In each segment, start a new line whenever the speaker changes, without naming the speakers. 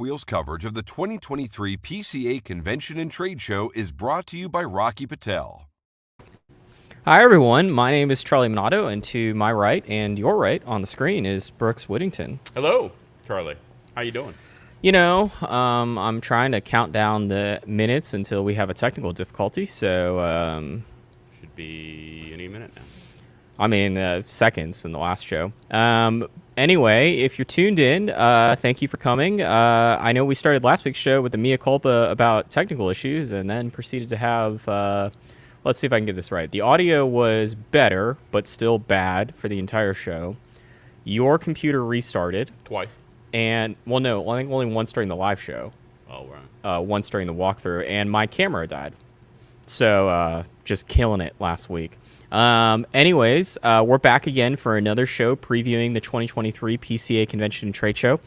Wheels coverage of the 2023 PCA Convention and Trade Show is brought to you by Rocky Patel.
Hi everyone, my name is Charlie Minato, and to my right and your right on the screen is Brooks Whittington.
Hello, Charlie. How you doing?
You know, I'm trying to count down the minutes until we have a technical difficulty, so...
Should be any minute now.
I mean, seconds in the last show. Anyway, if you're tuned in, thank you for coming. I know we started last week's show with the mea culpa about technical issues and then proceeded to have... let's see if I can get this right. The audio was better, but still bad for the entire show. Your computer restarted.
Twice.
And, well, no, I think only once during the live show.
Oh, right.
Once during the walkthrough, and my camera died. So, just killing it last week. Anyways, we're back again for another show previewing the 2023 PCA Convention and Trade Show.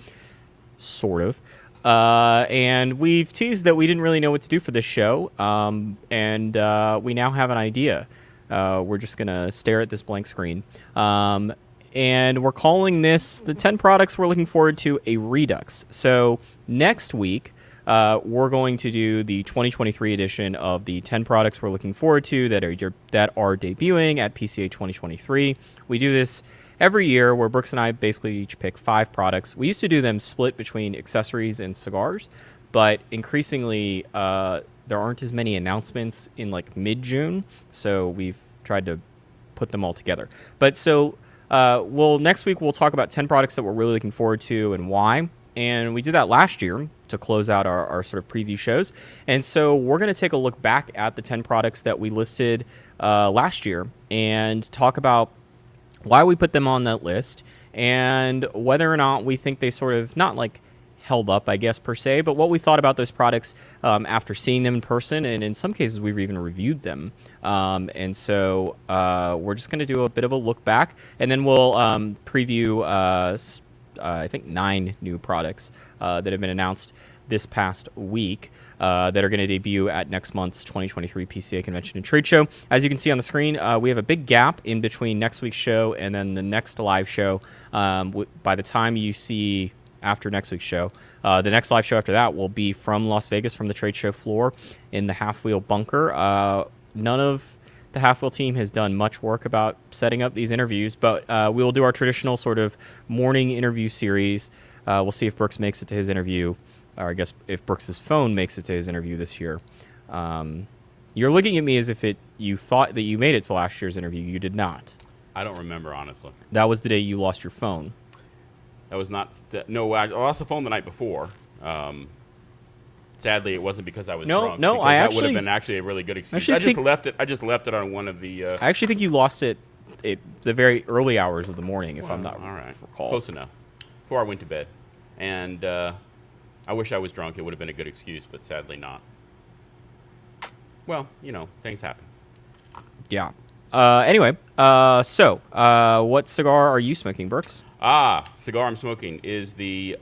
Sort of. And we've teased that we didn't really know what to do for this show, and we now have an idea. We're just going to stare at this blank screen. And we're calling this the 10 products we're looking forward to a Redux. So next week, we're going to do the 2023 edition of the 10 products we're looking forward to that are debuting at PCA 2023. We do this every year where Brooks and I basically each pick 5 products. We used to do them split between accessories and cigars, but increasingly there aren't as many announcements in like mid-June, so we've tried to put them all together. But so... next week we'll talk about 10 products that we're really looking forward to and why. And we did that last year to close out our sort of preview shows. And so we're going to take a look back at the 10 products that we listed last year and talk about why we put them on that list and whether or not we think they sort of not like held up, I guess, per se, but what we thought about those products after seeing them in person, and in some cases we've even reviewed them. And so we're just going to do a bit of a look back, and then we'll preview, I think, 9 new products that have been announced this past week that are going to debut at next month's 2023 PCA Convention and Trade Show. As you can see on the screen, we have a big gap in between next week's show and then the next live show. By the time you see... after next week's show. The next live show after that will be from Las Vegas, from the trade show floor in the Half Wheel bunker. None of the Half Wheel team has done much work about setting up these interviews, but we will do our traditional sort of morning interview series. We'll see if Brooks makes it to his interview, or I guess if Brooks's phone makes it to his interview this year. You're looking at me as if you thought that you made it to last year's interview. You did not.
I don't remember, honestly.
That was the day you lost your phone.
That was not... no, I lost the phone the night before. Sadly, it wasn't because I was drunk.
No,
I actually... That would have been actually a really good excuse. I just left it on one of the...
I actually think you lost it at the very early hours of the morning, if I'm not
all right.
recall.
Close enough. Before I went to bed. And I wish I was drunk. It would have been a good excuse, but sadly not. Well, you know, things happen.
Yeah. Anyway, so what cigar are you smoking, Brooks?
Cigar I'm smoking is the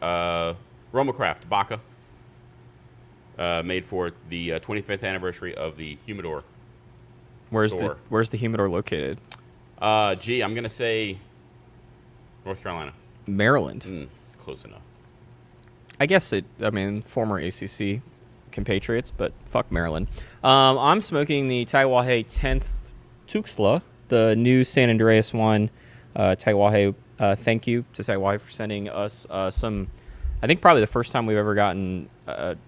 Romacraft Baca, made for the 25th anniversary of the humidor.
Where's the humidor located?
I'm gonna say North Carolina.
Maryland.
It's close enough.
I guess former ACC compatriots, but fuck Maryland. I'm smoking the Taiwahe 10th Tuxtla, the new San Andreas one. Taiwahe. Thank you to Taiwahe for sending us some, I think probably the first time we've ever gotten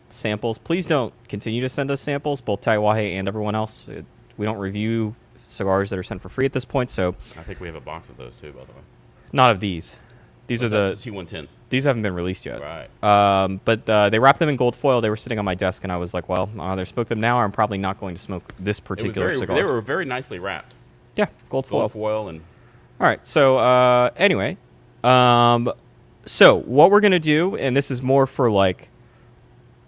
samples. Please don't continue to send us samples, both Taiwahe and everyone else. We don't review cigars that are sent for free at this point, so...
I think we have a box of those too, by the way.
Not of these. These are the...
T110s.
These haven't been released yet.
Right.
But they wrapped them in gold foil. They were sitting on my desk, and I was like, well, I'll either smoke them now or I'm probably not going to smoke this particular cigar.
They were very nicely wrapped.
Yeah, gold foil.
Gold foil and...
All right, so anyway, so what we're going to do, and this is more for like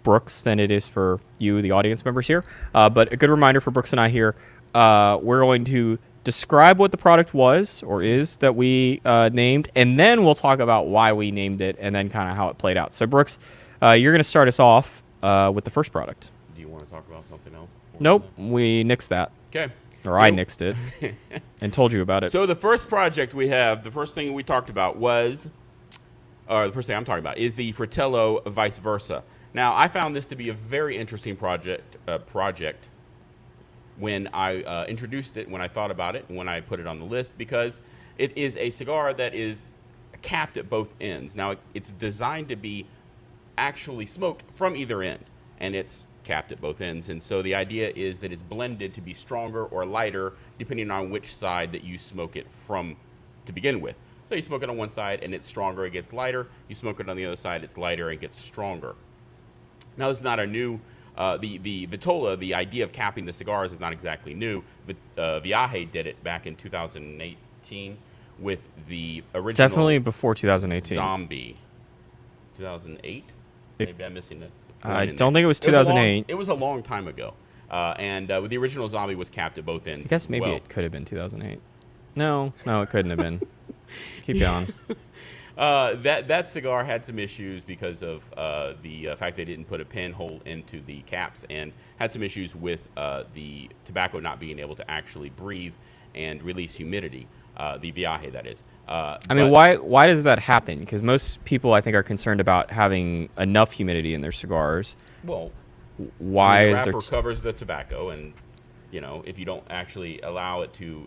Brooks than it is for you, the audience members here, but a good reminder for Brooks and I here, we're going to describe what the product was or is that we named, and then we'll talk about why we named it and then kind of how it played out. So Brooks, you're going to start us off with the first product.
Do you want to talk about something else?
Nope, we nixed that.
Okay.
Or I nixed it and told you about it.
So the first project we have, the first thing we talked about was or the first thing I'm talking about, is the Fratello Vice Versa. Now, I found this to be a very interesting project when I introduced it, when I thought about it, and when I put it on the list, because it is a cigar that is capped at both ends. Now, it's designed to be actually smoked from either end, and it's capped at both ends. And so the idea is that it's blended to be stronger or lighter, depending on which side that you smoke it from to begin with. So you smoke it on one side, and it's stronger, it gets lighter. You smoke it on the other side, it's lighter, it gets stronger. Now, this is not a new, the Vitola, the idea of capping the cigars is not exactly new. Viaje did it back in 2018 with the original.
Definitely before 2018.
Zombie. 2008? Maybe I'm missing it.
I don't think it was 2008.
It was a long time ago. And the original Zombie was capped at both ends.
I guess maybe it could have been 2008. No, it couldn't have been. Keep going.
That cigar had some issues because of the fact they didn't put a pinhole into the caps, and had some issues with the tobacco not being able to actually breathe and release humidity. The Viaje, that is.
I mean, why does that happen? Because most people, I think, are concerned about having enough humidity in their cigars.
Well,
why
the
is there?
wrapper covers the tobacco, and if you don't actually allow it to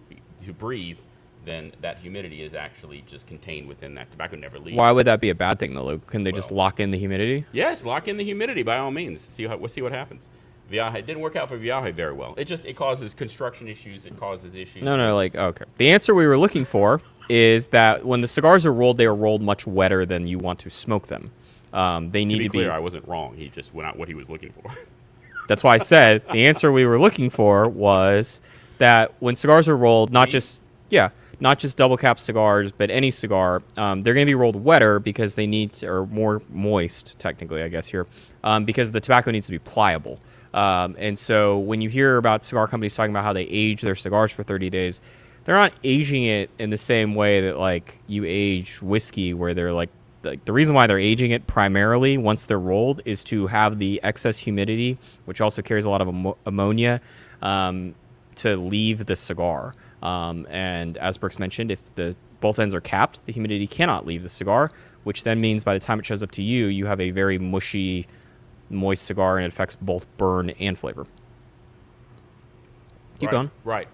breathe, then that humidity is actually just contained within that tobacco, never leaves.
Why would that be a bad thing, though, Luke? Couldn't they just lock in the humidity?
Yes, lock in the humidity by all means. We'll see what happens. Viaje, it didn't work out for Viaje very well. It causes construction issues. It causes issues.
No, okay. The answer we were looking for is that when the cigars are rolled, they are rolled much wetter than you want to smoke them. They need to be
clear, I wasn't wrong. He just went out what he was looking for.
That's why I said the answer we were looking for was that when cigars are rolled, not just double cap cigars, but any cigar, they're going to be rolled wetter because they need to, or more moist, technically, I guess here, because the tobacco needs to be pliable. And so when you hear about cigar companies talking about how they age their cigars for 30 days, they're not aging it in the same way that like you age whiskey, where they're like the reason why they're aging it primarily once they're rolled is to have the excess humidity, which also carries a lot of ammonia, to leave the cigar. And as Brooks mentioned, if both ends are capped, the humidity cannot leave the cigar, which then means by the time it shows up to you, you have a very mushy, moist cigar, and it affects both burn and flavor. Keep going.
Right.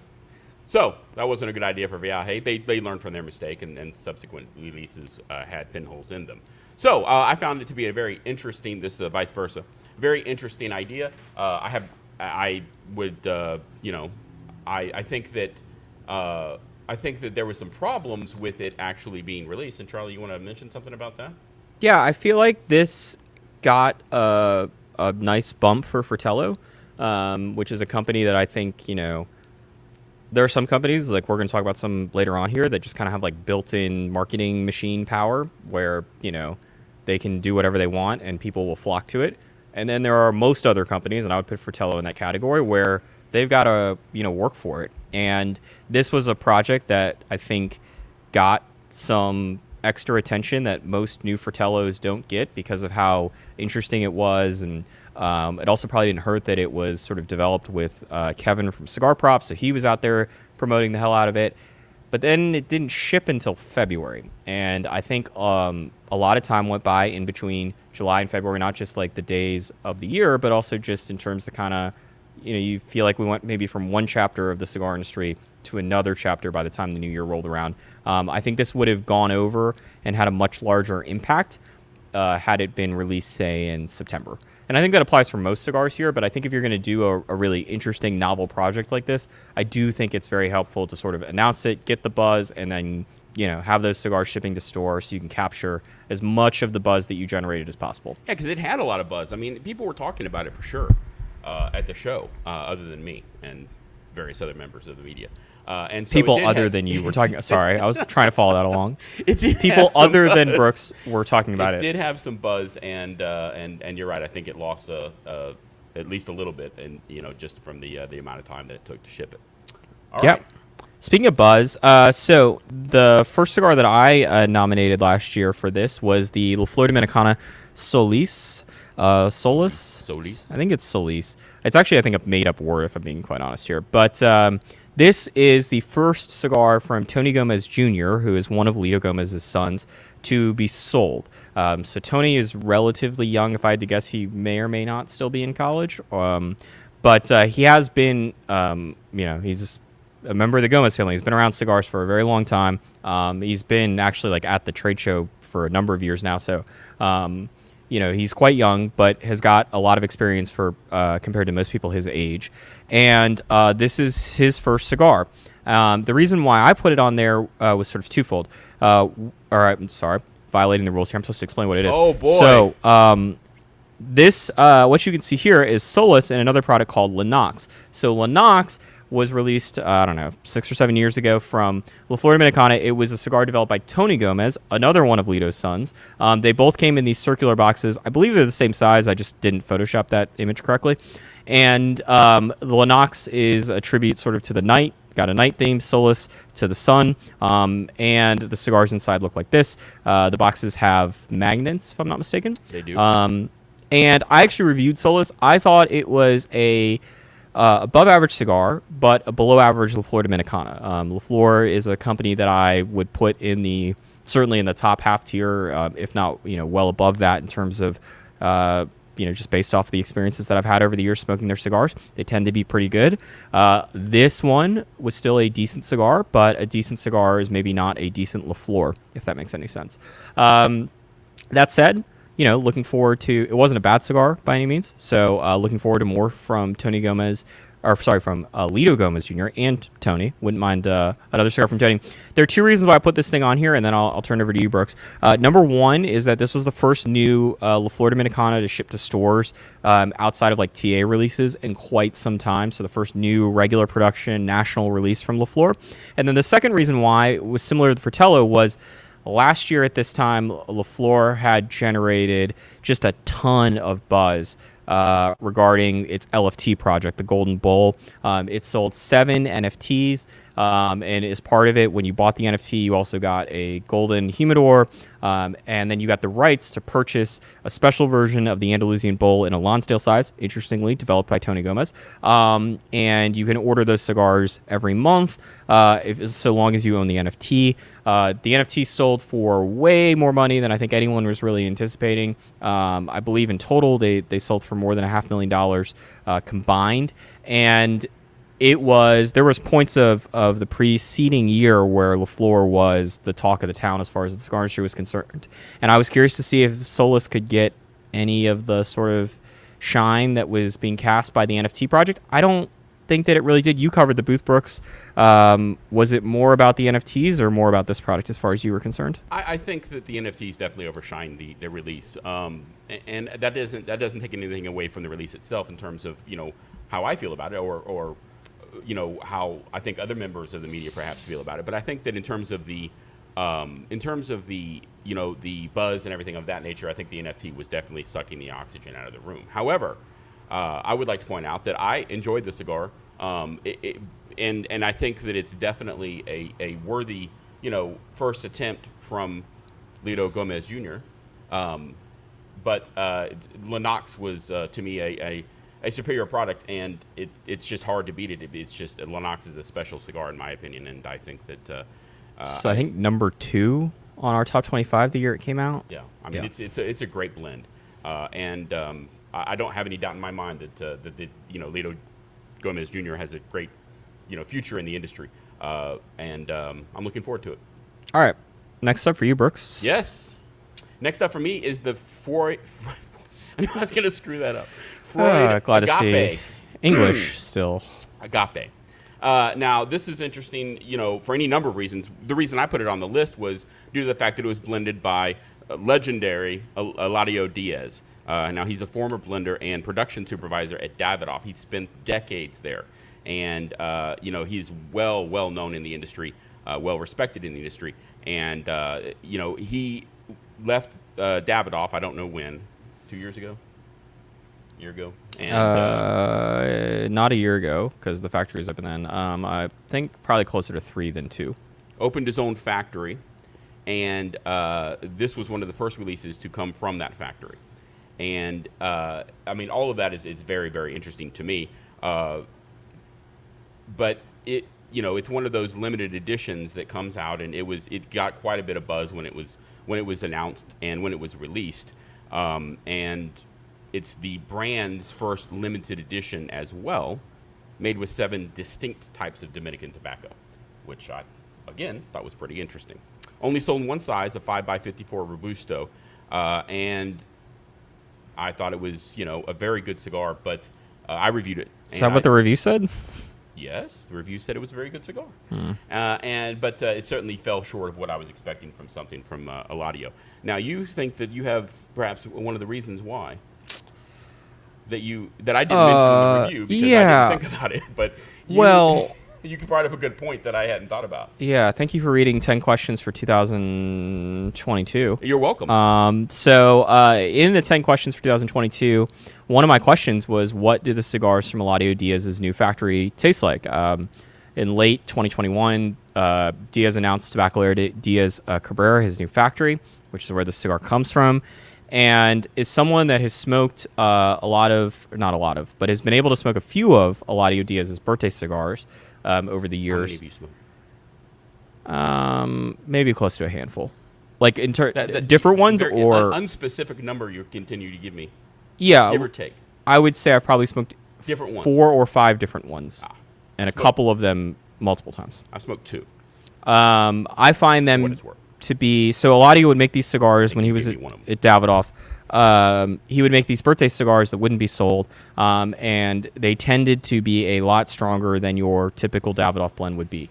So that wasn't a good idea for Viaje. They learned from their mistake, and subsequent releases had pinholes in them. So I found it to be a very interesting. This is Vice Versa. Very interesting idea. I think that there was some problems with it actually being released. And Charlie, you want to mention something about that?
Yeah, I feel like this got a nice bump for Fratello, which is a company that I think, there are some companies, like we're going to talk about some later on here, that just kind of have like built-in marketing machine power where, they can do whatever they want and people will flock to it. And then there are most other companies, and I would put Fratello in that category, where they've got to, work for it. And this was a project that I think got some extra attention that most new Fratellos don't get because of how interesting it was. And it also probably didn't hurt that it was sort of developed with Kevin from Cigar Props, so he was out there promoting the hell out of it. But then it didn't ship until February. And I think a lot of time went by in between July and February, not just like the days of the year, but also just in terms of kind of, you feel like we went maybe from one chapter of the cigar industry to another chapter by the time the new year rolled around. I think this would have gone over and had a much larger impact had it been released, say, in September. And I think that applies for most cigars here, but I think if you're going to do a really interesting novel project like this, I do think it's very helpful to sort of announce it, get the buzz, and then, have those cigars shipping to stores so you can capture as much of the buzz that you generated as possible.
Yeah, because it had a lot of buzz. I mean, people were talking about it for sure at the show, other than me and various other members of the media. And so
people other than you were talking. Sorry, I was trying to follow that along.
People
other than Brooks were talking about it.
It did have some buzz, and you're right. I think it lost at least a little bit, and just from the amount of time that it took to ship it. All right.
Speaking of buzz, so the first cigar that I nominated last year for this was the Flor Dominicana Solis. Solis?
Solis.
I think it's Solis. It's actually, I think, a made-up word, if I'm being quite honest here. But This is the first cigar from Tony Gomez Jr., who is one of Lito Gomez's sons, to be sold. So Tony is relatively young. If I had to guess, he may or may not still be in college. But he has been, he's a member of the Gomez family. He's been around cigars for a very long time. He's been actually like at the trade show for a number of years now. So, he's quite young, but has got a lot of experience for compared to most people his age. And this is his first cigar. The reason why I put it on there was sort of twofold. I'm sorry, violating the rules here. I'm supposed to explain what it is.
Oh, boy.
So, this, what you can see here is Solis and another product called Lennox. So Lennox was released, 6 or 7 years ago from La Flor Dominicana. It was a cigar developed by Tony Gomez, another one of Lito's sons. They both came in these circular boxes. I believe they're the same size. I just didn't Photoshop that image correctly. And the Lennox is a tribute sort of to the night. Got a night theme, Solis to the sun, and the cigars inside look like this. The boxes have magnets, if I'm not mistaken.
They do.
And I actually reviewed Solis. I thought it was a above average cigar, but a below average La Flor Dominicana. La Flor is a company that I would put certainly in the top half tier, if not, well above that in terms of, just based off the experiences that I've had over the years smoking their cigars. They tend to be pretty good. This one was still a decent cigar, but a decent cigar is maybe not a decent La Flor, if that makes any sense. That said, looking forward to, it wasn't a bad cigar by any means. So looking forward to more from from Eladio Gomez Jr. and Tony. Wouldn't mind another cigar from Tony. There are two reasons why I put this thing on here, and then I'll turn it over to you, Brooks. Number one is that this was the first new La Flor Dominicana to ship to stores outside of like TA releases in quite some time. So the first new regular production national release from La Flor. And then the second reason why it was similar to the Fratello was last year at this time, La Flor had generated just a ton of buzz regarding its LFT project, the Golden Bull. It sold 7 NFTs, and as part of it, when you bought the NFT, you also got a golden humidor, and then you got the rights to purchase a special version of the Andalusian Bull in a Lonsdale size, interestingly developed by Tony Gomez. And you can order those cigars every month, so long as you own the NFT. The NFT sold for way more money than I think anyone was really anticipating. I believe in total they sold for more than $500,000 combined, and there was points of the preceding year where La Flor was the talk of the town as far as the cigar industry was concerned. And I was curious to see if Solis could get any of the sort of shine that was being cast by the NFT project. I don't think that it really did. You covered the booth, Brooks. Was it more about the NFTs or more about this product as far as you were concerned?
I think that the NFTs definitely overshine the release, and that doesn't take anything away from the release itself in terms of how I feel about it or how I think other members of the media perhaps feel about it. But I think that in terms of the the buzz and everything of that nature, I think the NFT was definitely sucking the oxygen out of the room. However, I would like to point out that I enjoyed the cigar, and I think that it's definitely a worthy first attempt from Lito Gomez Jr. But Lennox was to me a superior product, and it's just hard to beat it. It's just Lennox is a special cigar in my opinion, and I think that.
So I think number 2 on our top 25 the year it came out.
Yeah, I mean it's a great blend, and I don't have any doubt in my mind that Lito Gomez Jr. has a great future in the industry, and I'm looking forward to it.
All right, next up for you, Brooks.
Yes, next up for me is the Freud. I knew I was going to screw that up. Freud
glad
Agape.
to see English still.
Agape. Now, this is interesting, for any number of reasons. The reason I put it on the list was due to the fact that it was blended by legendary Eladio Diaz. Now, he's a former blender and production supervisor at Davidoff. He spent decades there. And, he's well known in the industry, well respected in the industry. And, he left Davidoff, I don't know when, 2 years ago? A year ago? And,
not a year ago, because the factory was open then. I think probably closer to 3 than 2.
Opened his own factory, and this was one of the first releases to come from that factory. And, all of that is very, very interesting to me. But it, it's one of those limited editions that comes out, and it got quite a bit of buzz when it was announced and when it was released, and it's the brand's first limited edition as well, made with 7 distinct types of Dominican tobacco, which I, again, thought was pretty interesting. Only sold in one size, a 5x54 Robusto, and I thought it was, a very good cigar, but I reviewed it.
Is that what the review said?
Yes, the review said it was a very good cigar, but it certainly fell short of what I was expecting from something from Eladio. Now, you think that you have perhaps one of the reasons why that I didn't mention in the review because I didn't think about it, but you could bring up a good point that I hadn't thought about.
Yeah, thank you for reading 10 questions for 2022.
You're welcome.
In the 10 questions for 2022, one of my questions was, what do the cigars from Eladio Diaz's new factory taste like? In late 2021, Diaz announced Tabacalera Diaz Cabrera, his new factory, which is where the cigar comes from, and is someone that has smoked but has been able to smoke a few of Eladio Diaz's birthday cigars over the years.
How many have you smoked?
Maybe close to a handful. Like different ones or
unspecific number you continue to give me.
Yeah,
give or take.
I would say I've probably smoked
different ones.
4 or 5 different ones, and a couple of them multiple times.
I smoked 2.
I find them to be so. Eladio would make these cigars when he was at Davidoff. He would make these birthday cigars that wouldn't be sold, and they tended to be a lot stronger than your typical Davidoff blend would be.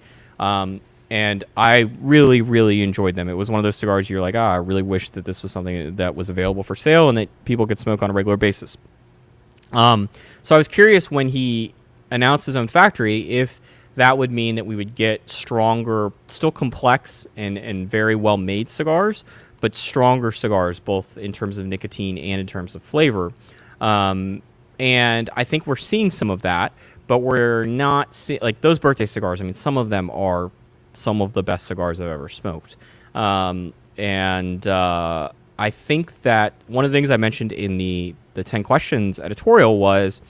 And I really, really enjoyed them. It was one of those cigars you're like, I really wish that this was something that was available for sale and that people could smoke on a regular basis. So I was curious when he announced his own factory if that would mean that we would get stronger, still complex and very well-made cigars, but stronger cigars, both in terms of nicotine and in terms of flavor. And I think we're seeing some of that, but we're not like those birthday cigars. I mean, some of them are some of the best cigars I've ever smoked. I think that one of the things I mentioned in the 10 questions editorial was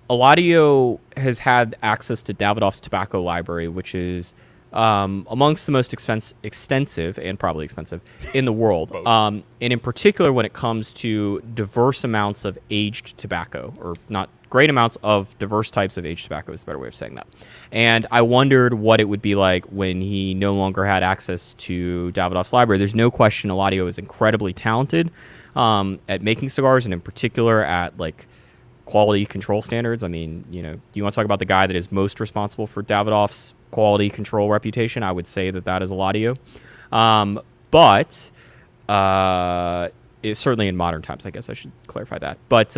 Eladio has had access to Davidoff's tobacco library, which is amongst the most extensive and probably expensive in the world. And in particular, when it comes to diverse amounts of aged tobacco, or not great amounts of diverse types of aged tobacco is a better way of saying that. And I wondered what it would be like when he no longer had access to Davidoff's library. There's no question Eladio is incredibly talented at making cigars, and in particular at like quality control standards. I mean, you want to talk about the guy that is most responsible for Davidoff's quality control reputation, I would say that is Eladio. But it's certainly in modern times, I guess I should clarify that. But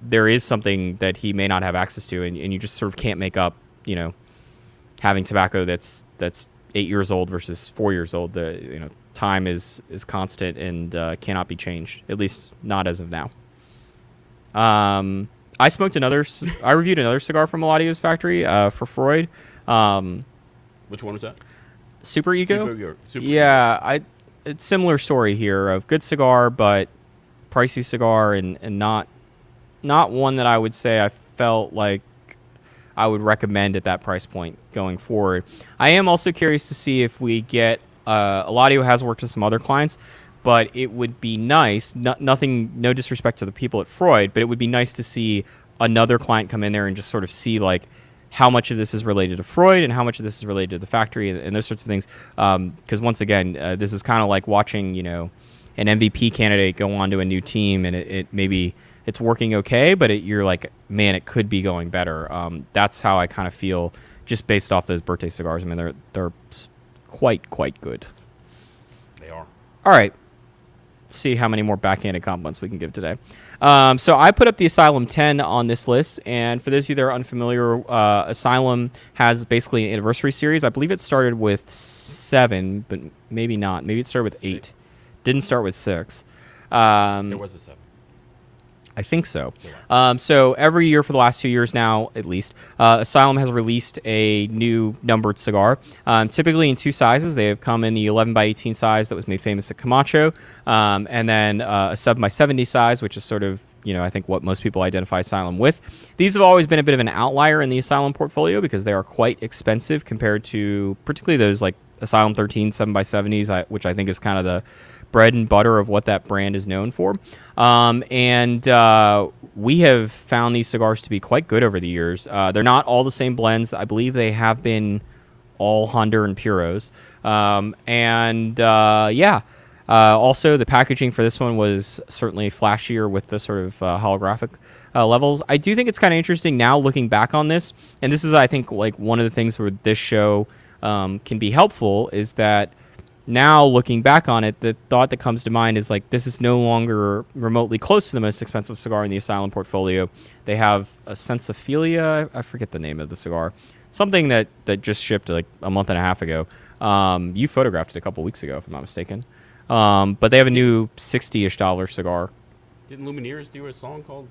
there is something that he may not have access to, and you just sort of can't make up, having tobacco that's 8 years old versus 4 years old. Time is constant and cannot be changed, at least not as of now. I reviewed another cigar from Eladio's factory for Freud.
Which one was that?
Super Ego?
Super
yeah, it's similar story here of good cigar, but pricey cigar and not one that I would say I felt like I would recommend at that price point going forward. I am also curious to see if we get Eladio has worked with some other clients, but it would be nice, no disrespect to the people at Freud, but it would be nice to see another client come in there and just sort of see like how much of this is related to Freud and how much of this is related to the factory and those sorts of things. Because once again, this is kind of like watching, an MVP candidate go on to a new team and it maybe it's working okay, but you're like, man, it could be going better. That's how I kind of feel just based off those birthday cigars. I mean, they're quite good.
They are.
All right. See how many more backhanded compliments we can give today. So I put up the Asylum 10 on this list, and for those of you that are unfamiliar, Asylum has basically an anniversary series. I believe it started with 7, but maybe not. Maybe it started with 8. Didn't start with 6.
There was a 7.
I think so. So every year for the last 2 years now, at least, Asylum has released a new numbered cigar, typically in 2 sizes. They have come in the 11 by 18 size that was made famous at Camacho, and then a 7 by 70 size, which is sort of, I think what most people identify Asylum with. These have always been a bit of an outlier in the Asylum portfolio because they are quite expensive compared to particularly those like Asylum 13 7 by 70s, which I think is kind of the bread and butter of what that brand is known for. And we have found these cigars to be quite good over the years. They're not all the same blends. I believe they have been all Honduran Puros. Also, the packaging for this one was certainly flashier with the sort of holographic levels. I do think it's kind of interesting now looking back on this, and this is, I think, like one of the things where this show can be helpful is that now looking back on it, the thought that comes to mind is like this is no longer remotely close to the most expensive cigar in the Asylum portfolio. They have a Sensophilia, I forget the name of the cigar, something that just shipped like a month and a half ago. You photographed it a couple weeks ago, if I'm not mistaken. But they have a new $60-ish cigar.
Didn't Lumineers do a song called?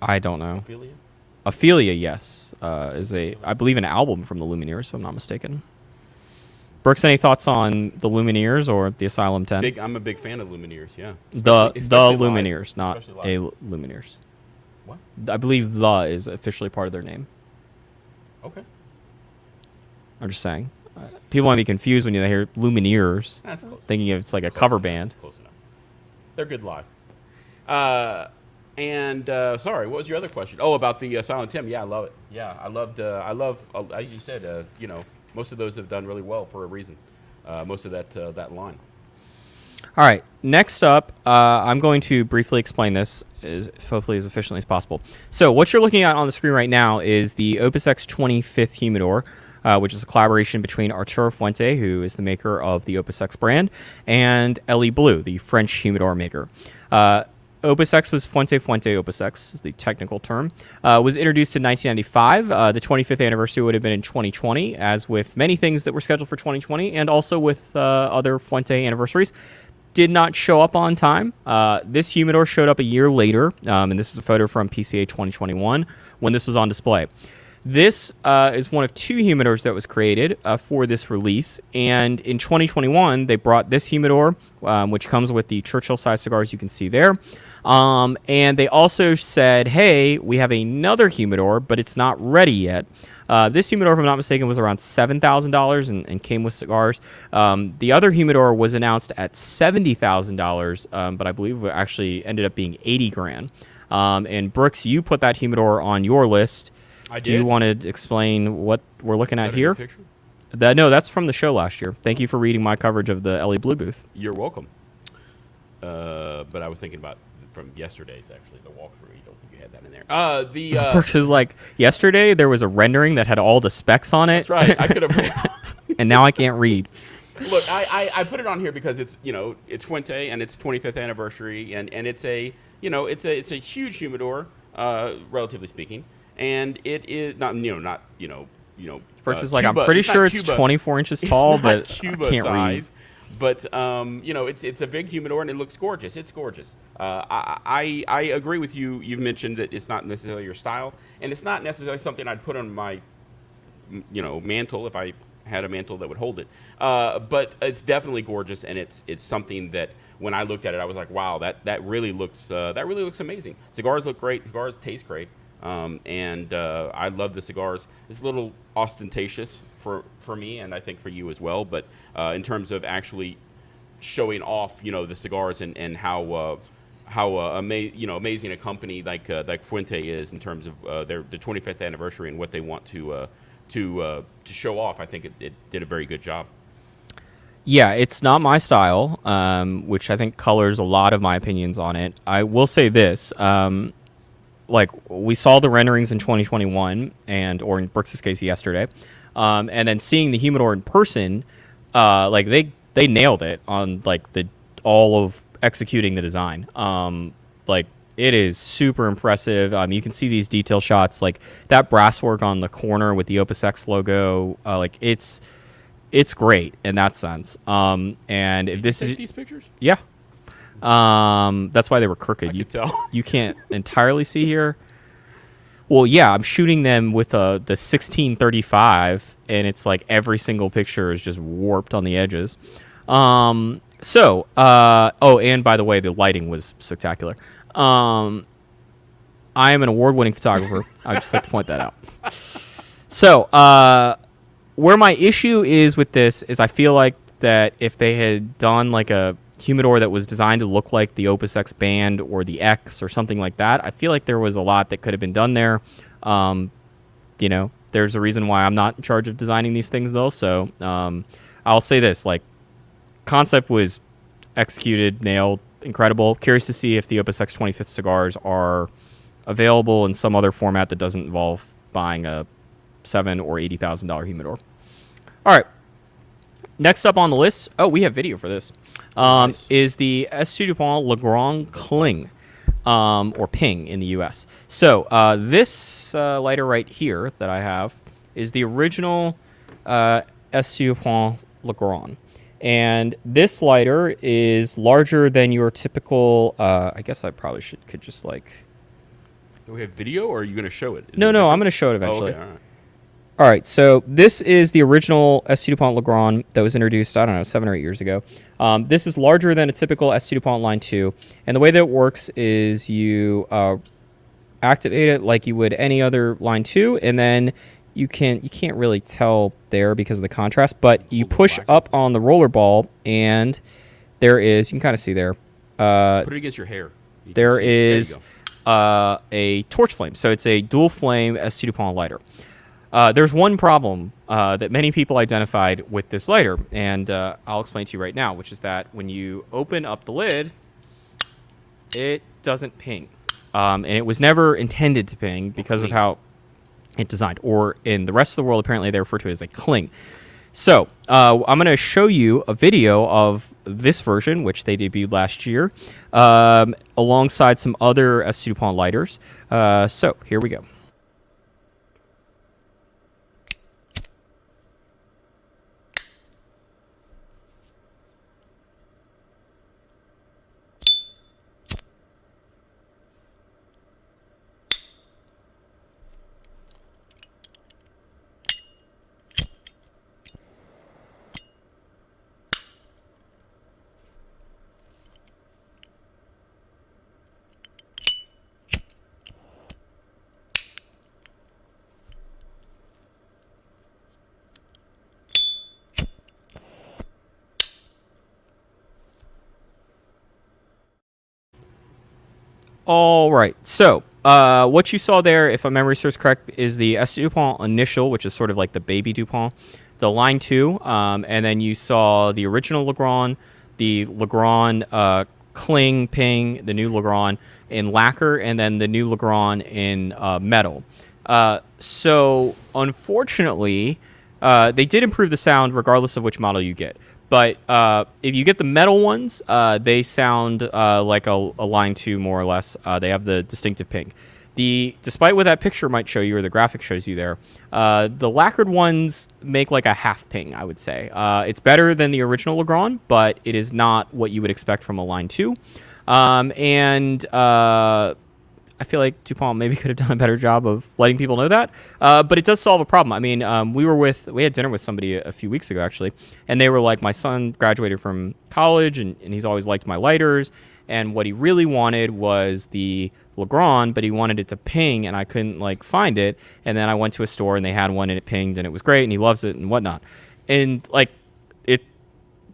I don't know.
Ophelia?
Ophelia, yes, is I believe an album from the Lumineers, if I'm not mistaken. Brooks, any thoughts on the Lumineers or the Asylum 10?
I'm a big fan of Lumineers, yeah.
The
Especially
Lumineers,
live.
not a Lumineers.
What?
I believe the is officially part of their name.
Okay.
I'm just saying. People might be confused when you hear Lumineers,
That's close.
thinking it's like a
Close
cover
enough.
band.
Close enough. They're good live. Sorry, what was your other question? Oh, about the Asylum 10. Yeah, I love it. Yeah, I love, as you said, most of those have done really well for a reason. Most of that line.
All right. Next up, I'm going to briefly explain this, hopefully as efficiently as possible. So what you're looking at on the screen right now is the Opus X 25th Humidor, which is a collaboration between Arturo Fuente, who is the maker of the Opus X brand, and Elie Bleu, the French humidor maker. Opus X was Fuente Opus X, is the technical term. Was introduced in 1995. The 25th anniversary would have been in 2020, as with many things that were scheduled for 2020, and also with other Fuente anniversaries. Did not show up on time. This humidor showed up a year later, and this is a photo from PCA 2021 when this was on display. This is one of 2 humidors that was created for this release, and in 2021 they brought this humidor, which comes with the Churchill-sized cigars you can see there, and they also said, hey, we have another humidor, but it's not ready yet. This humidor, if I'm not mistaken, was around $7,000 and came with cigars. The other humidor was announced at $70,000, but I believe it actually ended up being $80,000. And Brooks, you put that humidor on your list.
I did.
Do you want to explain what we're looking at here?
Picture?
No, that's from the show last year. Thank you for reading my coverage of the Elie Bleu booth.
You're welcome. But I was thinking about from yesterday's, actually, the walkthrough. You don't think you had that in there.
Brooks is like, yesterday there was a rendering that had all the specs on it.
That's right. I could have.
And now I can't read.
Look, I put it on here because it's it's Fuente and it's 25th anniversary and it's a it's a huge humidor, relatively speaking, and it is not
Brooks is like, I'm pretty sure it's 24 inches tall, but
Cuba
I can't
size,
read.
But it's a big humidor and it looks gorgeous. It's gorgeous. I agree with you. You've mentioned that it's not necessarily your style, and it's not necessarily something I'd put on my mantle if I had a mantle that would hold it. But it's definitely gorgeous, and it's something that when I looked at it, I was like, wow, that really looks amazing. Cigars look great. Cigars taste great. And I love the cigars. It's a little ostentatious for me, and I think for you as well. But in terms of actually showing off, the cigars and how amazing a company like Fuente is in terms of their 25th anniversary and what they want to show off, I think it did a very good job.
Yeah, it's not my style, which I think colors a lot of my opinions on it. I will say this. Like, we saw the renderings in 2021, or in Brooks' case, yesterday, and then seeing the humidor in person, like, they nailed it on, like, all of executing the design. Like, it is super impressive. You can see these detail shots, like that brasswork on the corner with the Opus X logo. Like, it's great in that sense. And if this is
these pictures,
yeah. That's why they were crooked.
I could tell.
You can't entirely see here. Well, yeah, I'm shooting them with the 1635, and it's like every single picture is just warped on the edges. Oh, and by the way, the lighting was spectacular. I am an award-winning photographer. I'd just like to point that out. So, where my issue is with this is I feel like that if they had done like a humidor that was designed to look like the Opus X band or the X or something like that, I feel like there was a lot that could have been done there. There's a reason why I'm not in charge of designing these things, though. So I'll say this, like, concept was executed, nailed, incredible. Curious to see if the Opus X 25th cigars are available in some other format that doesn't involve buying a $7,000 or $80,000 humidor. All right. Next up on the list, we have video for this,
Nice.
is the S2 Dupont Le Grand Cling, or Ping in the U.S. So this lighter right here that I have is the original S2 Dupont Le Grand. And this lighter is larger than your typical, I guess I probably could just like...
Do we have video, or are you going to show it?
No, I'm going to show it eventually.
Oh, okay, all right.
All right, so this is the original S2 Dupont Le Grand that was introduced, 7 or 8 years ago. This is larger than a typical S2 Dupont Line 2, and the way that it works is you activate it like you would any other Line 2, and then you can't really tell there because of the contrast, but you push up on the roller ball, and there is, you can kind of see there.
Put it against your hair.
There is a torch flame, so it's a dual flame S2 Dupont lighter. There's one problem that many people identified with this lighter, and I'll explain to you right now, which is that when you open up the lid, it doesn't ping. And it was never intended to ping because of how it's designed. Or in the rest of the world, apparently they refer to it as a cling. So I'm going to show you a video of this version, which they debuted last year, alongside some other S2 Dupont lighters. So here we go. All right, so what you saw there, if my memory serves correct, is the S2 Dupont Initial, which is sort of like the baby Dupont, the Line 2, and then you saw the original Le Grand, the Le Grand Cling Ping, the new Le Grand in lacquer, and then the new Le Grand in metal. So unfortunately, they did improve the sound regardless of which model you get. But if you get the metal ones, they sound like a Line 2 more or less. They have the distinctive ping. Despite what that picture might show you, or the graphic shows you there, the lacquered ones make like a half ping, I would say. It's better than the original Le Grand, but it is not what you would expect from a Line 2. I feel like Dupont maybe could have done a better job of letting people know that. But it does solve a problem. I mean, we had dinner with somebody a few weeks ago, actually, and they were like, my son graduated from college, and he's always liked my lighters, and what he really wanted was the Le Grand, but he wanted it to ping, and I couldn't, like, find it. And then I went to a store, and they had one, and it pinged, and it was great, and he loves it and whatnot. And, like, it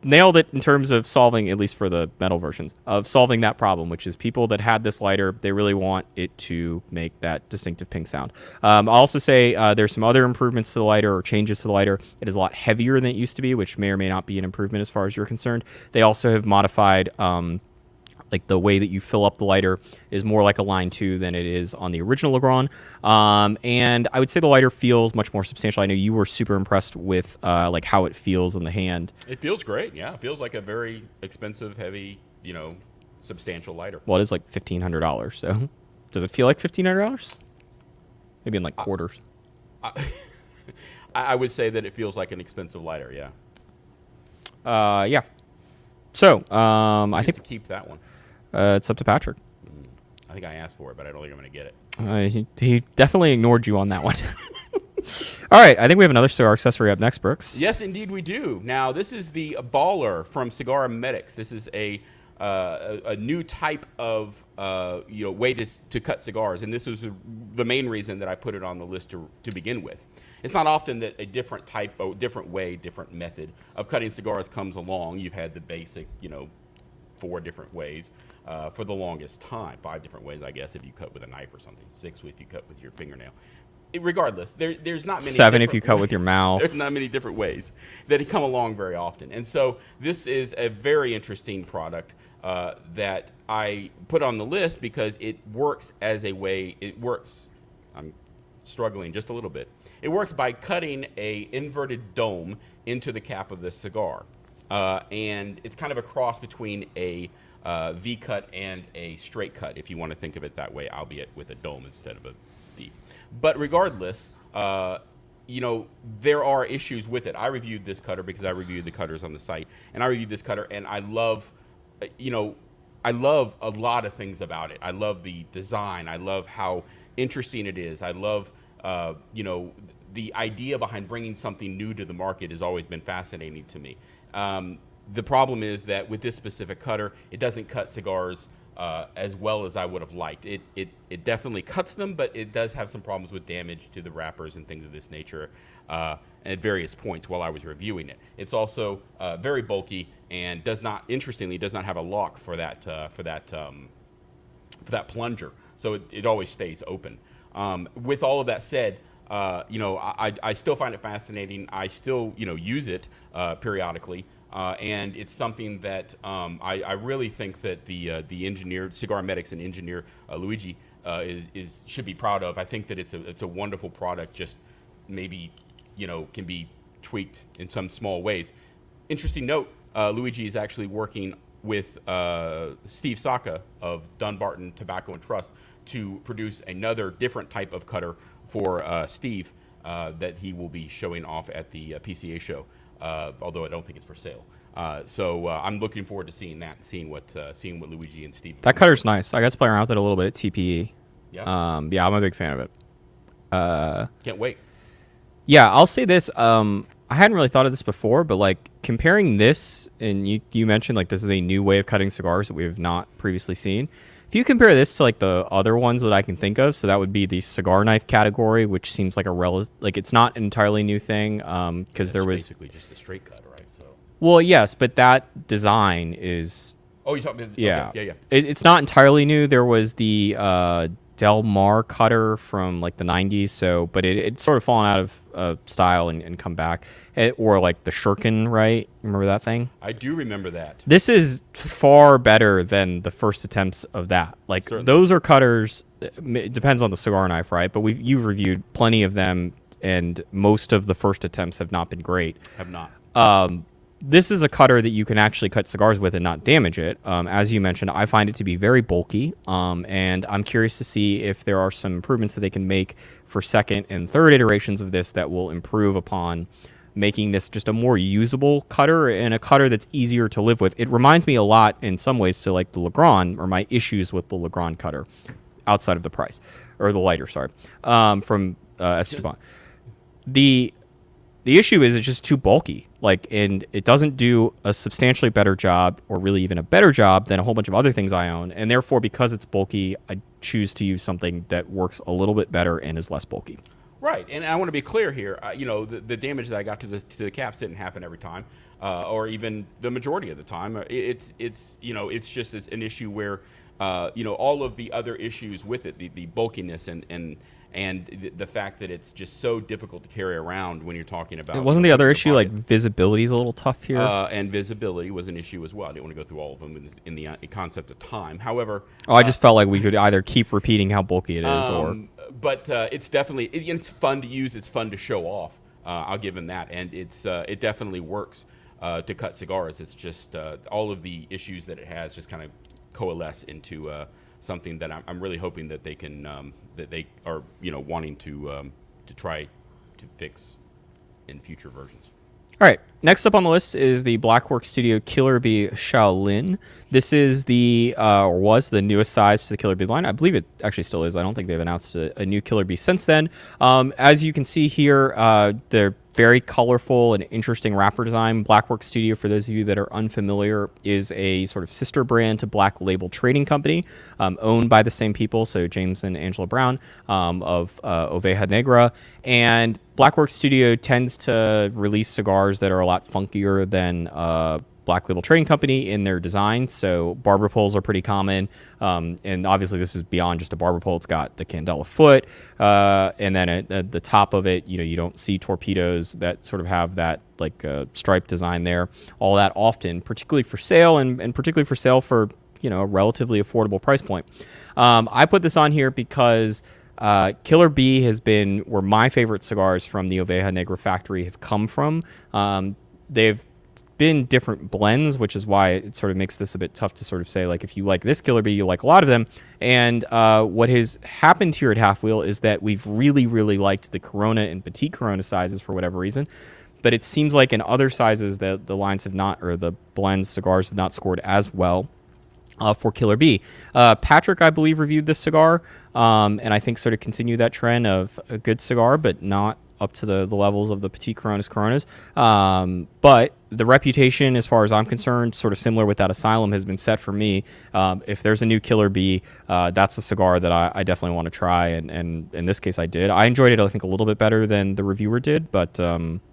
nailed it in terms of solving, at least for the metal versions, of solving that problem, which is people that had this lighter, they really want it to make that distinctive ping sound. I'll also say there's some other improvements to the lighter or changes to the lighter. It is a lot heavier than it used to be, which may or may not be an improvement as far as you're concerned. They also have modified like the way that you fill up the lighter is more like a Line 2 than it is on the original Le Grand. And I would say the lighter feels much more substantial. I know you were super impressed with like how it feels in the hand.
It feels great, yeah. It feels like a very expensive, heavy, substantial lighter.
Well, it is like $1,500, so does it feel like $1,500? Maybe in like quarters.
I would say that it feels like an expensive lighter, yeah.
Yeah. So, I think
to keep that one.
It's up to Patrick.
I think I asked for it, but I don't think I'm going to get it.
He definitely ignored you on that one. All right, I think we have another cigar accessory up next, Brooks.
Yes, indeed we do. Now, this is the Baller from Cigar Medics. This is a new type of way to cut cigars, and this was the main reason that I put it on the list to begin with. It's not often that a different type, different way, different method of cutting cigars comes along. You've had the basic, 4 different ways for the longest time. 5 different ways, I guess, if you cut with a knife or something. 6 if you cut with your fingernail. Regardless, there's not many.
7 if you cut with your mouth.
There's not many different ways that come along very often. And so this is a very interesting product that I put on the list because it works as a way. It works. I'm struggling just a little bit. It works by cutting a inverted dome into the cap of the cigar. And it's kind of a cross between a V cut and a straight cut, if you want to think of it that way, albeit with a dome instead of a V. But regardless, there are issues with it. I reviewed this cutter because I reviewed the cutters on the site, and I reviewed this cutter, and I love, I love a lot of things about it. I love the design. I love how interesting it is. I love, the idea behind bringing something new to the market has always been fascinating to me. The problem is that with this specific cutter, it doesn't cut cigars as well as I would have liked. It definitely cuts them, but it does have some problems with damage to the wrappers and things of this nature at various points while I was reviewing it. It's also very bulky and does not have a lock for that plunger, so it always stays open. With all of that said, I still find it fascinating. I still use it periodically. And it's something that I really think that the engineer, Cigar Medics and engineer Luigi should be proud of. I think that it's a wonderful product. Just maybe can be tweaked in some small ways. Interesting note: Luigi is actually working with Steve Saka of Dunbarton Tobacco and Trust to produce another different type of cutter for Steve that he will be showing off at the PCA show. Although I don't think it's for sale. So I'm looking forward to seeing that, seeing what Luigi and Steve.
That cutter's nice. I got to play around with it a little bit at TPE.
Yeah.
I'm a big fan of it.
Can't wait.
Yeah, I'll say this. I hadn't really thought of this before, but like comparing this, and you mentioned like this is a new way of cutting cigars that we have not previously seen. If you compare this to like the other ones that I can think of, so that would be the cigar knife category, which seems like it's not an entirely new thing because there was
basically just a straight cut, right? So.
Well, yes, but that design is.
Oh, you're talking about
yeah,
okay. Yeah.
It's not entirely new. There was the Del Mar cutter from like the 90s, but it's sort of fallen out of style and come back. Or like the Shurkin, right? Remember that thing?
I do remember that.
This is far better than the first attempts of that. Like
Certainly.
Those are cutters. It depends on the cigar knife, right? But you've reviewed plenty of them, and most of the first attempts have not been great.
Have not.
This is a cutter that you can actually cut cigars with and not damage it. As you mentioned, I find it to be very bulky, and I'm curious to see if there are some improvements that they can make for second and third iterations of this that will improve upon making this just a more usable cutter and a cutter that's easier to live with. It reminds me a lot in some ways to like the Le Grand, or my issues with the Le Grand cutter outside of the price, or the lighter, sorry, from Esteban. The issue is it's just too bulky, and it doesn't do a substantially better job, or really even a better job than a whole bunch of other things I own. And therefore, because it's bulky, I choose to use something that works a little bit better and is less bulky.
Right, and I want to be clear here. The damage that I got to the caps didn't happen every time, or even the majority of the time. It's just an issue where all of the other issues with it, the bulkiness and the fact that it's just so difficult to carry around when you're talking about.
It wasn't the other issue like visibility is a little tough here,
and visibility was an issue as well. I didn't want to go through all of them in the concept of time. However,
I just felt like we could either keep repeating how bulky it is, or.
But it's definitely it's fun to use. It's fun to show off. I'll give him that, and it definitely works to cut cigars. It's just all of the issues that it has just kind of coalesce into something that I'm really hoping that they can that they are wanting to try to fix in future versions.
All right, next up on the list is the Blackwork Studio Killer Bee Shaolin. This is or was the newest size to the Killer Bee line. I believe it actually still is. I don't think they've announced a new Killer Bee since then. As you can see here, they're very colorful and interesting wrapper design. Blackwork Studio, for those of you that are unfamiliar, is a sort of sister brand to Black Label Trading Company, owned by the same people, so James and Angela Brown of Oveja Negra. And Blackwork Studio tends to release cigars that are a lot funkier than Black Label Trading Company in their design. So barber poles are pretty common. And obviously this is beyond just a barber pole. It's got the candela foot. And then at the top of it, you don't see torpedoes that sort of have that like stripe design there all that often, particularly for sale and particularly for sale for, a relatively affordable price point. I put this on here because Killer Bee has been where my favorite cigars from the Oveja Negra factory have come from. They've been different blends, which is why it sort of makes this a bit tough to sort of say, like, if you like this Killer Bee, you like a lot of them. And what has happened here at Half Wheel is that we've really, really liked the Corona and Petite Corona sizes for whatever reason. But it seems like in other sizes that the lines have not, or the blends, cigars have not scored as well for Killer Bee. Patrick, I believe, reviewed this cigar, and I think sort of continued that trend of a good cigar, but not up to the levels of the Petite Coronas. But the reputation, as far as I'm concerned, sort of similar with that Asylum, has been set for me. If there's a new Killer Bee, that's a cigar that I definitely want to try, and in this case I did. I enjoyed it, I think, a little bit better than the reviewer did, but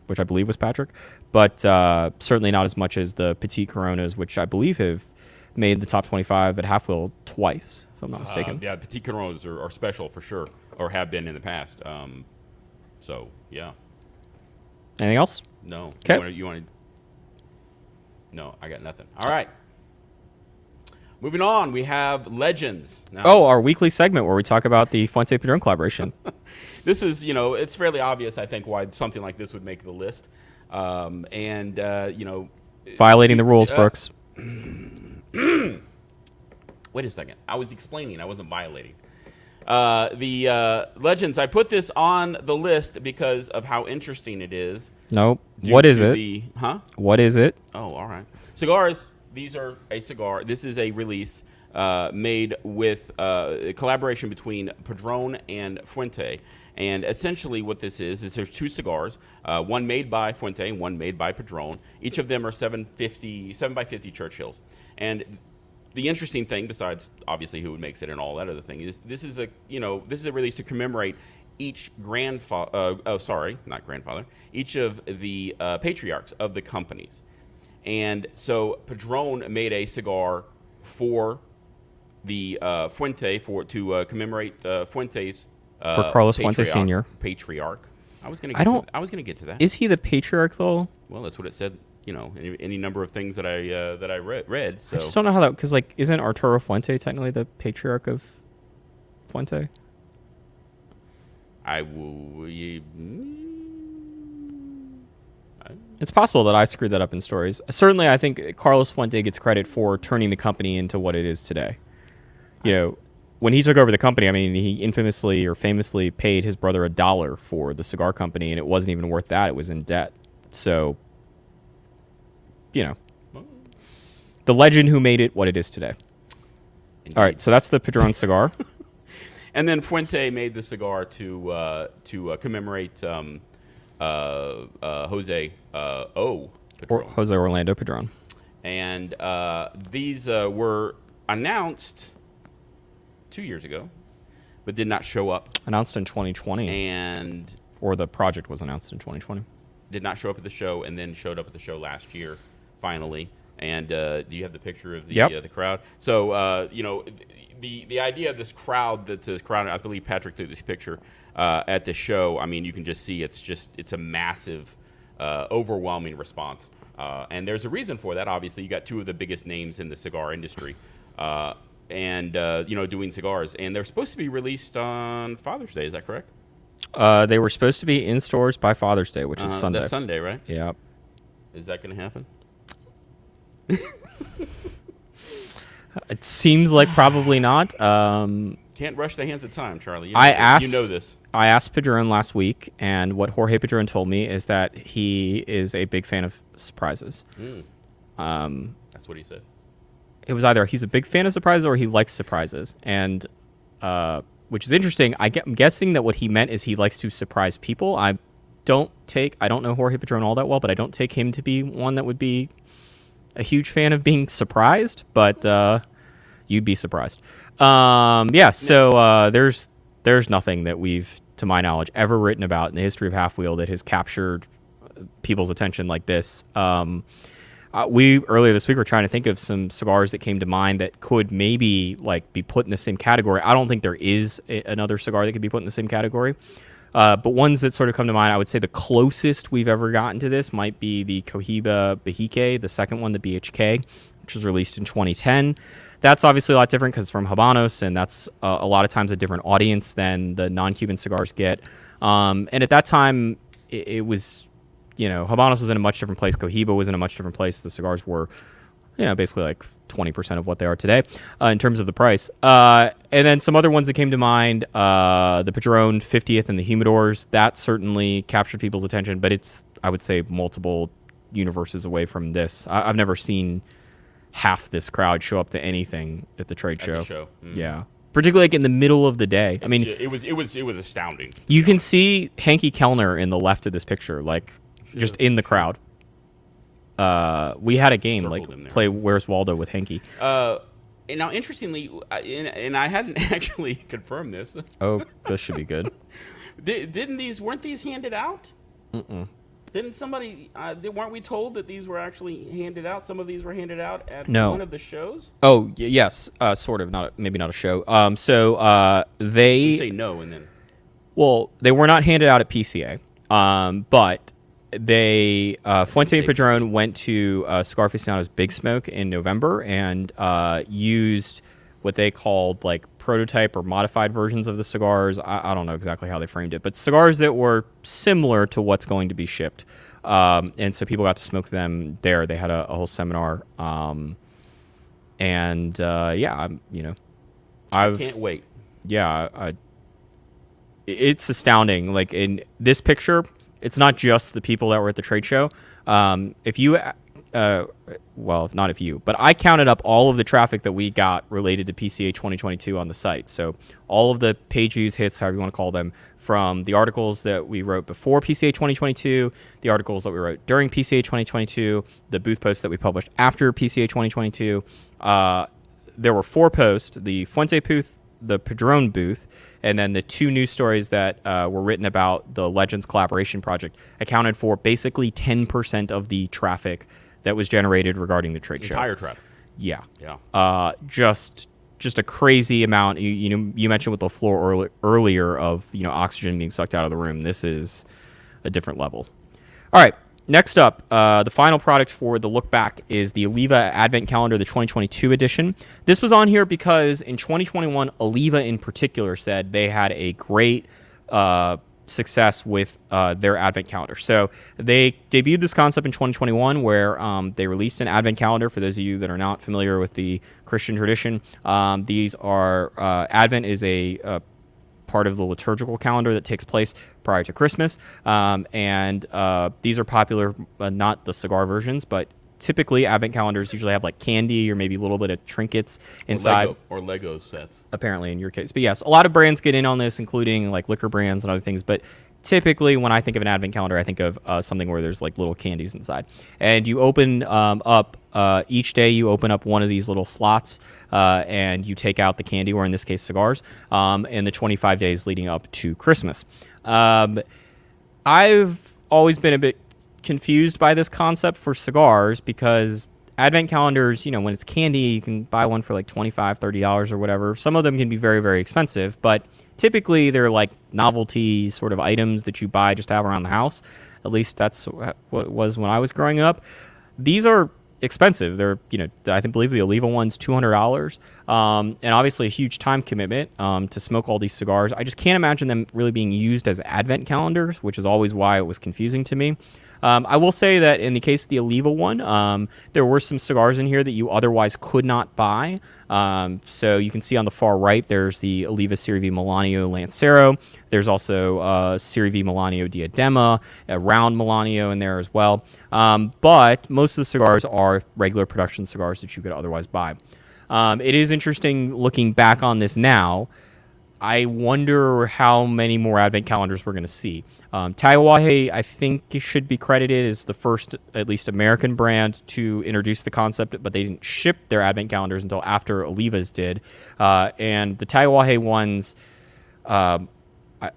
which I believe was Patrick, but certainly not as much as the Petite Coronas, which I believe have made the top 25 at Half Wheel twice, if I'm not mistaken.
Yeah, Petite Coronas are special for sure, or have been in the past. So, yeah.
Anything else?
No.
Okay.
You want to? No, I got nothing. All right. Moving on, we have Legends. Now,
our weekly segment where we talk about the Fuente Padron collaboration.
This is, it's fairly obvious, I think, why something like this would make the list. Violating
the rules, Brooks.
Wait a second. I was explaining. I wasn't violating. The Legends, I put this on the list because of how interesting it is.
Nope. What is it? What is it?
Oh, all right. Cigars, these are a cigar. This is a release made with a collaboration between Padron and Fuente. And essentially what this is there's two cigars, one made by Fuente and one made by Padron. Each of them are 7 by 50 Churchills. And the interesting thing, besides obviously who makes it and all that other thing, is this is a release to commemorate each each of the patriarchs of the companies. And so Padron made a cigar for the Fuente to commemorate Fuente's
for Carlos Fuente Sr.
Patriarch. I was gonna get to that.
Is he the patriarch though?
Well, that's what it said. Any number of things that I read. So
I just don't know how that, because isn't Arturo Fuente technically the patriarch of Fuente? It's possible that I screwed that up in stories. Certainly, I think Carlos Fuente gets credit for turning the company into what it is today. When he took over the company, he infamously or famously paid his brother $1 for the cigar company, and it wasn't even worth that. It was in debt. So, the legend who made it what it is today. Indeed. All right, so that's the Padron cigar.
And then Fuente made the cigar to commemorate Jose
Jose Orlando Padron.
And these were announced 2 years ago, but did not show up.
Announced in 2020. Or the project was announced in 2020.
Did not show up at the show, and then showed up at the show last year, finally. And do you have the picture of the crowd? So the idea of this crowd, I believe Patrick took this picture at the show. You can just see it's a massive, overwhelming response. And there's a reason for that. Obviously, you got two of the biggest names in the cigar industry, doing cigars, and they're supposed to be released on Father's Day. Is that correct?
They were supposed to be in stores by Father's Day, which is Sunday.
That's Sunday, right?
Yeah.
Is that going to happen?
It seems like probably not.
Can't rush the hands of time, Charlie. You know this. I
asked Padron last week, and what Jorge Padron told me is that he is a big fan of surprises.
That's what he said.
it was either he's a big fan of surprises or he likes surprises, and which is interesting. I'm guessing that what he meant is he likes to surprise people. I don't know Jorge Padron all that well, but I don't take him to be one that would be a huge fan of being surprised, but you'd be surprised. So there's nothing that we've, to my knowledge, ever written about in the history of Half Wheel that has captured people's attention like this. We earlier this week were trying to think of some cigars that came to mind that could maybe like be put in the same category. I don't think there is another cigar that could be put in the same category. But ones that sort of come to mind, I would say the closest we've ever gotten to this might be the Cohiba Bahique, the second one, the BHK, which was released in 2010. That's obviously a lot different because it's from Habanos, and that's a lot of times a different audience than the non-Cuban cigars get. And at that time, it was, Habanos was in a much different place. Cohiba was in a much different place. The cigars were, basically like 20% of what they are today in terms of the price. And then some other ones that came to mind, the Padron 50th and the humidors, that certainly captured people's attention, but it's, I would say, multiple universes away from this. I've never seen half this crowd show up to anything at the trade show.
Mm.
Yeah. Particularly like in the middle of the day. I mean,
it was astounding.
You can see Hanky Kellner in the left of this picture, like just in the crowd. We had a game like play Where's Waldo with Hanky.
And now, interestingly, and I hadn't actually confirmed this.
Oh, this should be good.
Weren't these handed out?
Mm-mm.
Didn't somebody? Weren't we told that these were actually handed out? Some of these were handed out at one of the shows.
Oh, yes, sort of. Maybe not a show. They
you say no, and then.
Well, they were not handed out at PCA, but they Fuente and Padron went to Cigar Aficionado's Big Smoke in November and used what they called like prototype or modified versions of the cigars. I don't know exactly how they framed it, but cigars that were similar to what's going to be shipped. And so people got to smoke them there. They had a whole seminar. I
can't wait.
Yeah. It's astounding. Like in this picture, it's not just the people that were at the trade show. Not if you, but I counted up all of the traffic that we got related to PCA 2022 on the site. So all of the page views, hits, however you want to call them, from the articles that we wrote before PCA 2022, the articles that we wrote during PCA 2022, the booth posts that we published after PCA 2022. There were 4 posts, the Fuente booth, the Padron booth, and then the 2 news stories that were written about the Legends collaboration project accounted for basically 10% of the traffic that was generated regarding the trade show.
Entire traffic.
Yeah.
Yeah.
Just a crazy amount. You mentioned with the Flor earlier of oxygen being sucked out of the room. This is a different level. All right. Next up, the final product for the look back is the Oliva Advent Calendar, the 2022 edition. This was on here because in 2021, Oliva in particular said they had a great success with their Advent calendar. So they debuted this concept in 2021 where they released an Advent calendar. For those of you that are not familiar with the Christian tradition, these are Advent is a part of the liturgical calendar that takes place prior to Christmas. And these are popular, not the cigar versions, but typically Advent calendars usually have like candy or maybe a little bit of trinkets inside.
Or Lego sets.
Apparently in your case. But yes, a lot of brands get in on this, including like liquor brands and other things. But typically when I think of an Advent calendar, I think of something where there's like little candies inside. And you open up, each day you open up one of these little slots and you take out the candy, or in this case cigars, in the 25 days leading up to Christmas. I've always been a bit confused by this concept for cigars because Advent calendars, when it's candy, you can buy one for like $25, $30 or whatever. Some of them can be very, very expensive, but typically they're like novelty sort of items that you buy just to have around the house. At least that's what it was when I was growing up. These are expensive. They're, I believe the Oliva one's $200, and obviously a huge time commitment to smoke all these cigars. I just can't imagine them really being used as Advent calendars, which is always why it was confusing to me. I will say that in the case of the Oliva one, there were some cigars in here that you otherwise could not buy. So you can see on the far right, there's the Oliva Serie V Melanio Lancero. There's also Serie V Melanio Diadema, a round Melanio in there as well. But most of the cigars are regular production cigars that you could otherwise buy. It is interesting looking back on this now. I wonder how many more advent calendars we're going to see. Taiwahe, I think, should be credited as the first, at least American brand to introduce the concept, but they didn't ship their advent calendars until after Oliva's did. And the Taiwahe ones, I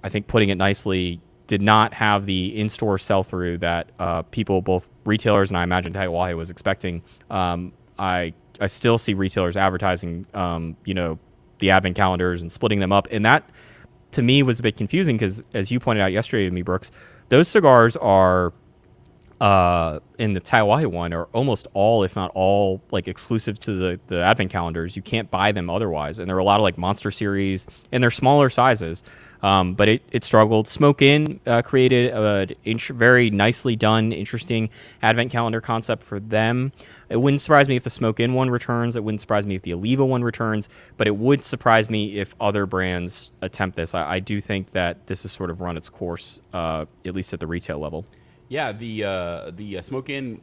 think putting it nicely, did not have the in-store sell-through that people, both retailers and I imagine Taiwahe was expecting. I still see retailers advertising, the advent calendars and splitting them up, and that to me was a bit confusing because, as you pointed out yesterday to me, Brooks, those cigars are in the Taiwahe one are almost all, if not all, like exclusive to the advent calendars. You can't buy them otherwise, and there are a lot of like Monster Series, and they're smaller sizes. But it struggled. Smoke In created a very nicely done, interesting advent calendar concept for them. It wouldn't surprise me if the Smoke In one returns. It wouldn't surprise me if the Oliva one returns. But it would surprise me if other brands attempt this. I do think that this has sort of run its course, at least at the retail level.
Yeah, the Smoke In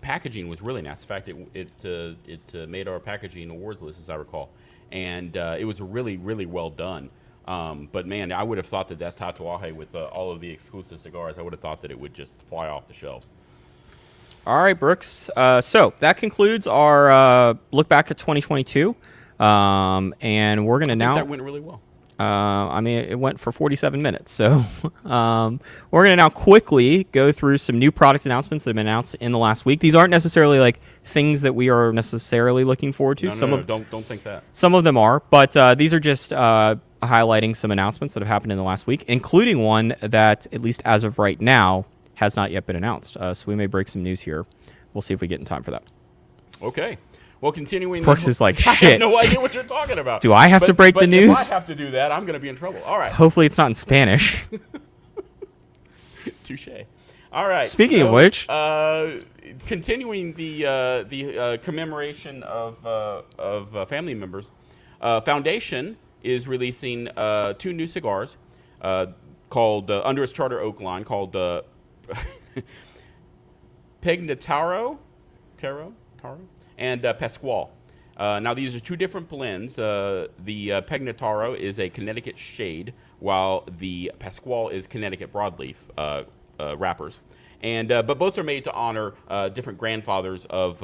packaging was really nice. In fact, it made our packaging awards list, as I recall, and it was really, really well done. But man, I would have thought that Tatuaje with all of the exclusive cigars, I would have thought that it would just fly off the shelves.
All right, Brooks. So that concludes our look back at 2022, and we're gonna now.
That went really well.
It went for 47 minutes. So we're going to now quickly go through some new product announcements that have been announced in the last week. These aren't necessarily like things that we are necessarily looking forward to.
Don't think that.
Some of them are, but these are just highlighting some announcements that have happened in the last week, including one that, at least as of right now, has not yet been announced. So we may break some news here. We'll see if we get in time for that.
Okay. Well, continuing.
Brooks is like, shit.
I have no idea what you're talking about.
Do I have to break the news?
If I have to do that, I'm going to be in trouble. All right.
Hopefully it's not in Spanish.
Touche. All right.
Speaking of which,
continuing the commemoration of family members, Foundation is releasing 2 new cigars called under its charter oak line called Pegnataro, and Pascual. Now, these are 2 different blends. The Pegnataro is a Connecticut shade, while the Pascual is Connecticut broadleaf wrappers. And but both are made to honor different grandfathers of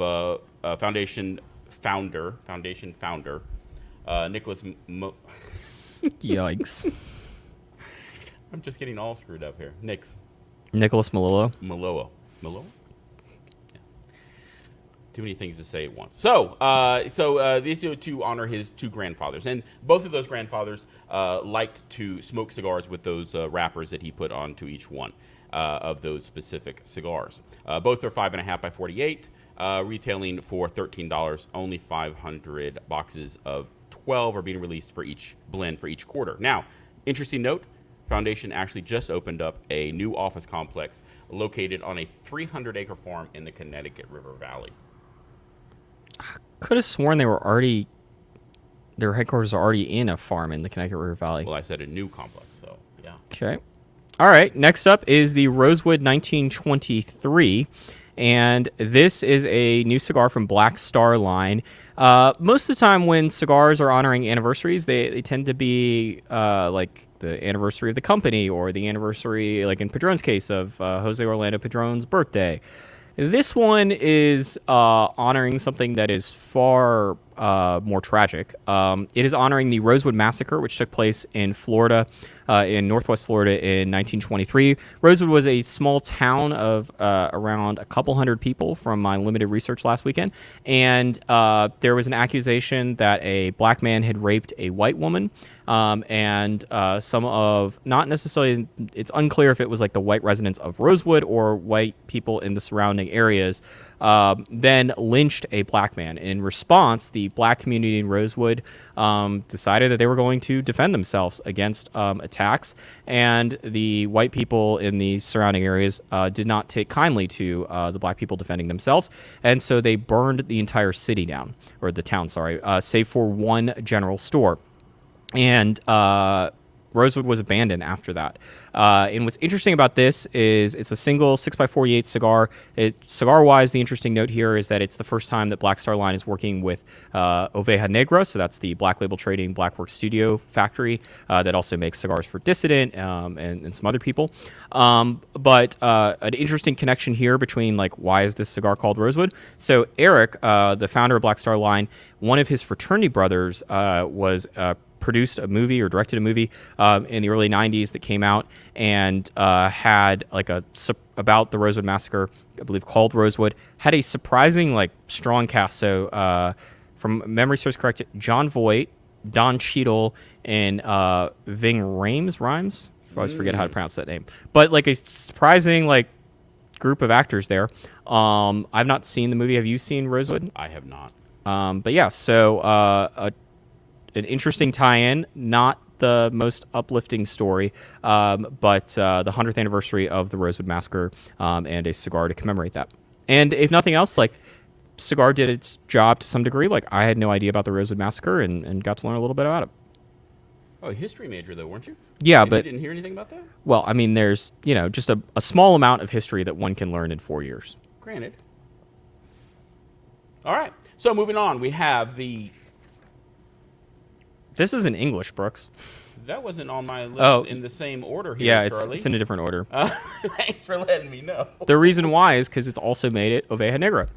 Foundation founder Nicholas.
Yikes!
I'm just getting all screwed up here.
Nicholas Malillo.
Malillo. Yeah. Too many things to say at once. So these are to honor his 2 grandfathers, and both of those grandfathers liked to smoke cigars with those wrappers that he put onto each one of those specific cigars. Both are 5.5 by 48, retailing for $13. Only 500 boxes of 12 are being released for each blend for each quarter. Now, interesting note. Foundation actually just opened up a new office complex located on a 300-acre farm in the Connecticut River Valley.
I could have sworn their headquarters are already in a farm in the Connecticut River Valley.
Well, I said a new complex, so yeah.
Okay. All right. Next up is the Rosewood 1923, and this is a new cigar from Black Star line. Most of the time when cigars are honoring anniversaries, they tend to be like the anniversary of the company or the anniversary, like in Padron's case, of Jose Orlando Padron's birthday. This one is honoring something that is far more tragic. It is honoring the Rosewood Massacre, which took place in Florida, in Northwest Florida in 1923. Rosewood was a small town of around a couple hundred people from my limited research last weekend. And there was an accusation that a black man had raped a white woman. And some of, not necessarily, it's unclear if it was like the white residents of Rosewood or white people in the surrounding areas, then lynched a black man. In response, the the black community in Rosewood decided that they were going to defend themselves against attacks, and the white people in the surrounding areas did not take kindly to the black people defending themselves, and so they burned the entire city down, or the town, sorry, save for one general store. And Rosewood was abandoned after that. And what's interesting about this is it's a single 6x48 cigar. Cigar-wise, the interesting note here is that it's the first time that Black Star Line is working with Oveja Negra, so that's the Black Label Trading Blackwork Studio factory that also makes cigars for Dissident and some other people. But an interesting connection here between, like, why is this cigar called Rosewood? So Eric, the founder of Black Star Line, one of his fraternity brothers was produced a movie or directed a movie in the early 90s that came out and had like about the Rosewood Massacre, I believe called Rosewood, had a surprising like strong cast. So from memory serves correct, John Voight, Don Cheadle, and Ving Rhames. I always forget how to pronounce that name. But like a surprising like group of actors there. I've not seen the movie. Have you seen Rosewood?
I have not.
But yeah, so an interesting tie-in, not the most uplifting story, but the 100th anniversary of the Rosewood Massacre and a cigar to commemorate that. And if nothing else, like, cigar did its job to some degree. Like, I had no idea about the Rosewood Massacre and got to learn a little bit about it.
Oh, a history major, though, weren't you?
Yeah,
and
but...
you didn't hear anything about that?
Well, I mean, there's, just a small amount of history that one can learn in 4 years.
Granted. All right. So, moving on, we have the...
This is in English, Brooks.
That wasn't on my list in the same order here,
yeah,
Charlie.
It's in a different order.
Thanks for letting me know.
The reason why is because it's also made at Oveja Negra.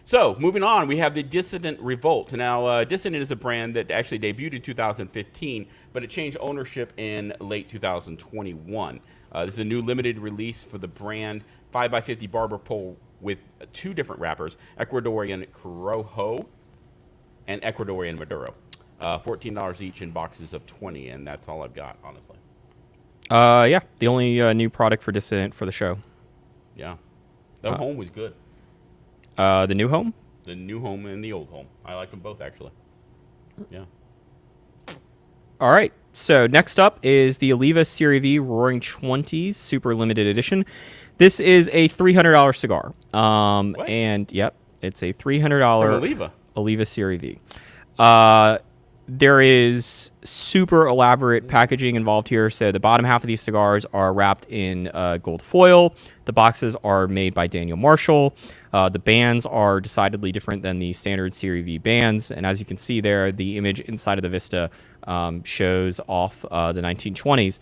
So, moving on, we have the Dissident Revolt. Now, Dissident is a brand that actually debuted in 2015, but it changed ownership in late 2021. This is a new limited release for the brand, 5x50 barber pole with two different wrappers, Ecuadorian Corojo and Ecuadorian Maduro. $14 each in boxes of 20, and that's all I've got, honestly.
Yeah, the only new product for Dissident for the show.
Yeah. The home was good.
The new home?
The new home and the old home. I like them both, actually. Yeah.
All right. So next up is the Oliva Serie V Roaring 20s Super Limited Edition. This is a $300 cigar. And, yep, it's a $300 Oliva Serie V. There is super elaborate packaging involved here. So the bottom half of these cigars are wrapped in gold foil. The boxes are made by Daniel Marshall. The bands are decidedly different than the standard Serie V bands. And as you can see there, the image inside of the Vista shows off the 1920s.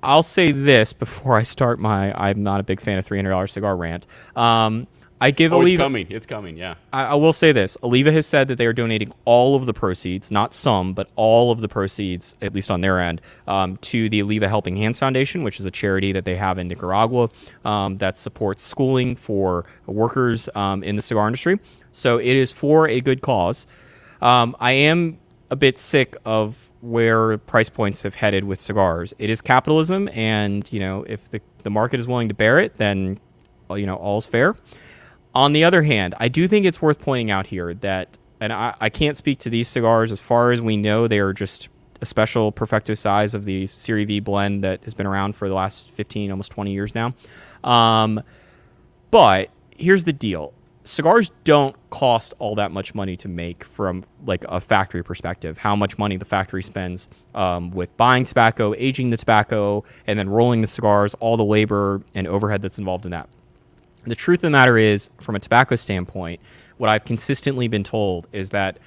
I'll say this before I start I'm not a big fan of $300 cigar rant. I give Oliva...
It's coming, yeah.
I will say this. Oliva has said that they are donating all of the proceeds, not some, but all of the proceeds, at least on their end, to the Oliva Helping Hands Foundation, which is a charity that they have in Nicaragua that supports schooling for workers in the cigar industry. So it is for a good cause. I am a bit sick of where price points have headed with cigars. It is capitalism, and, if the market is willing to bear it, then, all's fair. On the other hand, I do think it's worth pointing out here that, and I can't speak to these cigars, as far as we know, they are just a special perfecto size of the Serie V blend that has been around for the last 15, almost 20 years now. But here's the deal. Cigars don't cost all that much money to make from like a factory perspective. How much money the factory spends with buying tobacco, aging the tobacco, and then rolling the cigars, all the labor and overhead that's involved in that. The truth of the matter is, from a tobacco standpoint, what I've consistently been told is that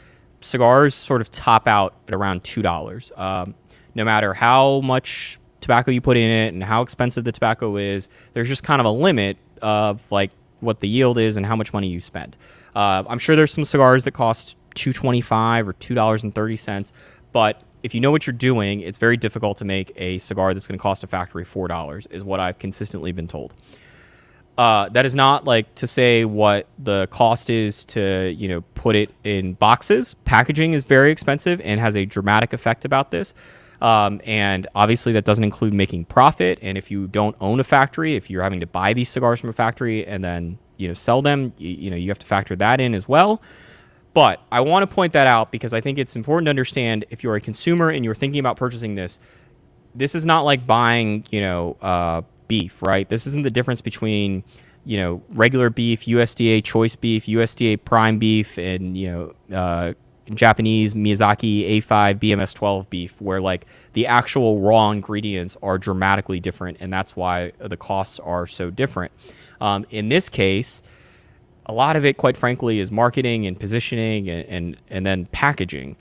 cigars sort of top out at around $2. No matter how much tobacco you put in it and how expensive the tobacco is, there's just kind of a limit of like what the yield is and how much money you spend. I'm sure there's some cigars that cost $2.25 or $2.30, but if you know what you're doing, it's very difficult to make a cigar that's going to cost a factory $4, is what I've consistently been told. That is not like to say what the cost is to, put it in boxes. Packaging is very expensive and has a dramatic effect about this. And obviously that doesn't include making profit. And if you don't own a factory, if you're having to buy these cigars from a factory and then, sell them, you have to factor that in as well. But I want to point that out because I think it's important to understand if you're a consumer and you're thinking about purchasing this is not like buying, beef, right? This isn't the difference between, regular beef, USDA choice beef, USDA prime beef, and, Japanese Miyazaki A5 BMS12 beef, where like the actual raw ingredients are dramatically different, and that's why the costs are so different. In this case, a lot of it, quite frankly, is marketing and positioning and then packaging.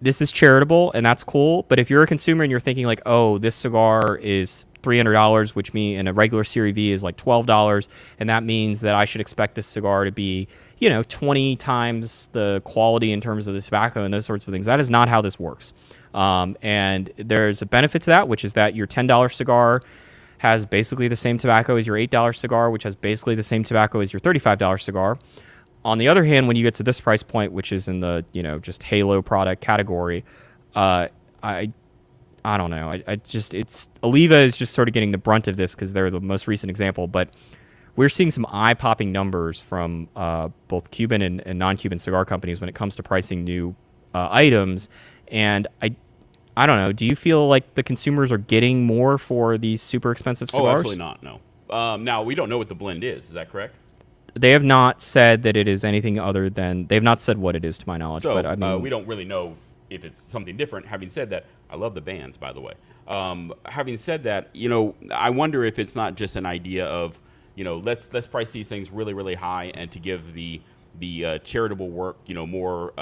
This is charitable, and that's cool. But if you're a consumer and you're thinking like, oh, this cigar is $300, which means in a regular Series V is like $12, and that means that I should expect this cigar to be, 20 times the quality in terms of the tobacco and those sorts of things. That is not how this works. And there's a benefit to that, which is that your $10 cigar has basically the same tobacco as your $8 cigar, which has basically the same tobacco as your $35 cigar. On the other hand, when you get to this price point, which is in the, just Halo product category, I don't know. Oliva is just sort of getting the brunt of this because they're the most recent example, but we're seeing some eye-popping numbers from both Cuban and non-Cuban cigar companies when it comes to pricing new items. And I don't know. Do you feel like the consumers are getting more for these super expensive cigars?
Oh, absolutely not. No. Now we don't know what the blend is. Is that correct?
They have not said that it is anything other than they've not said what it is to my knowledge.
So
but I mean,
we don't really know if it's something different. Having said that, I love the bands, by the way. Having said that, I wonder if it's not just an idea of let's price these things really, really high and to give the charitable work more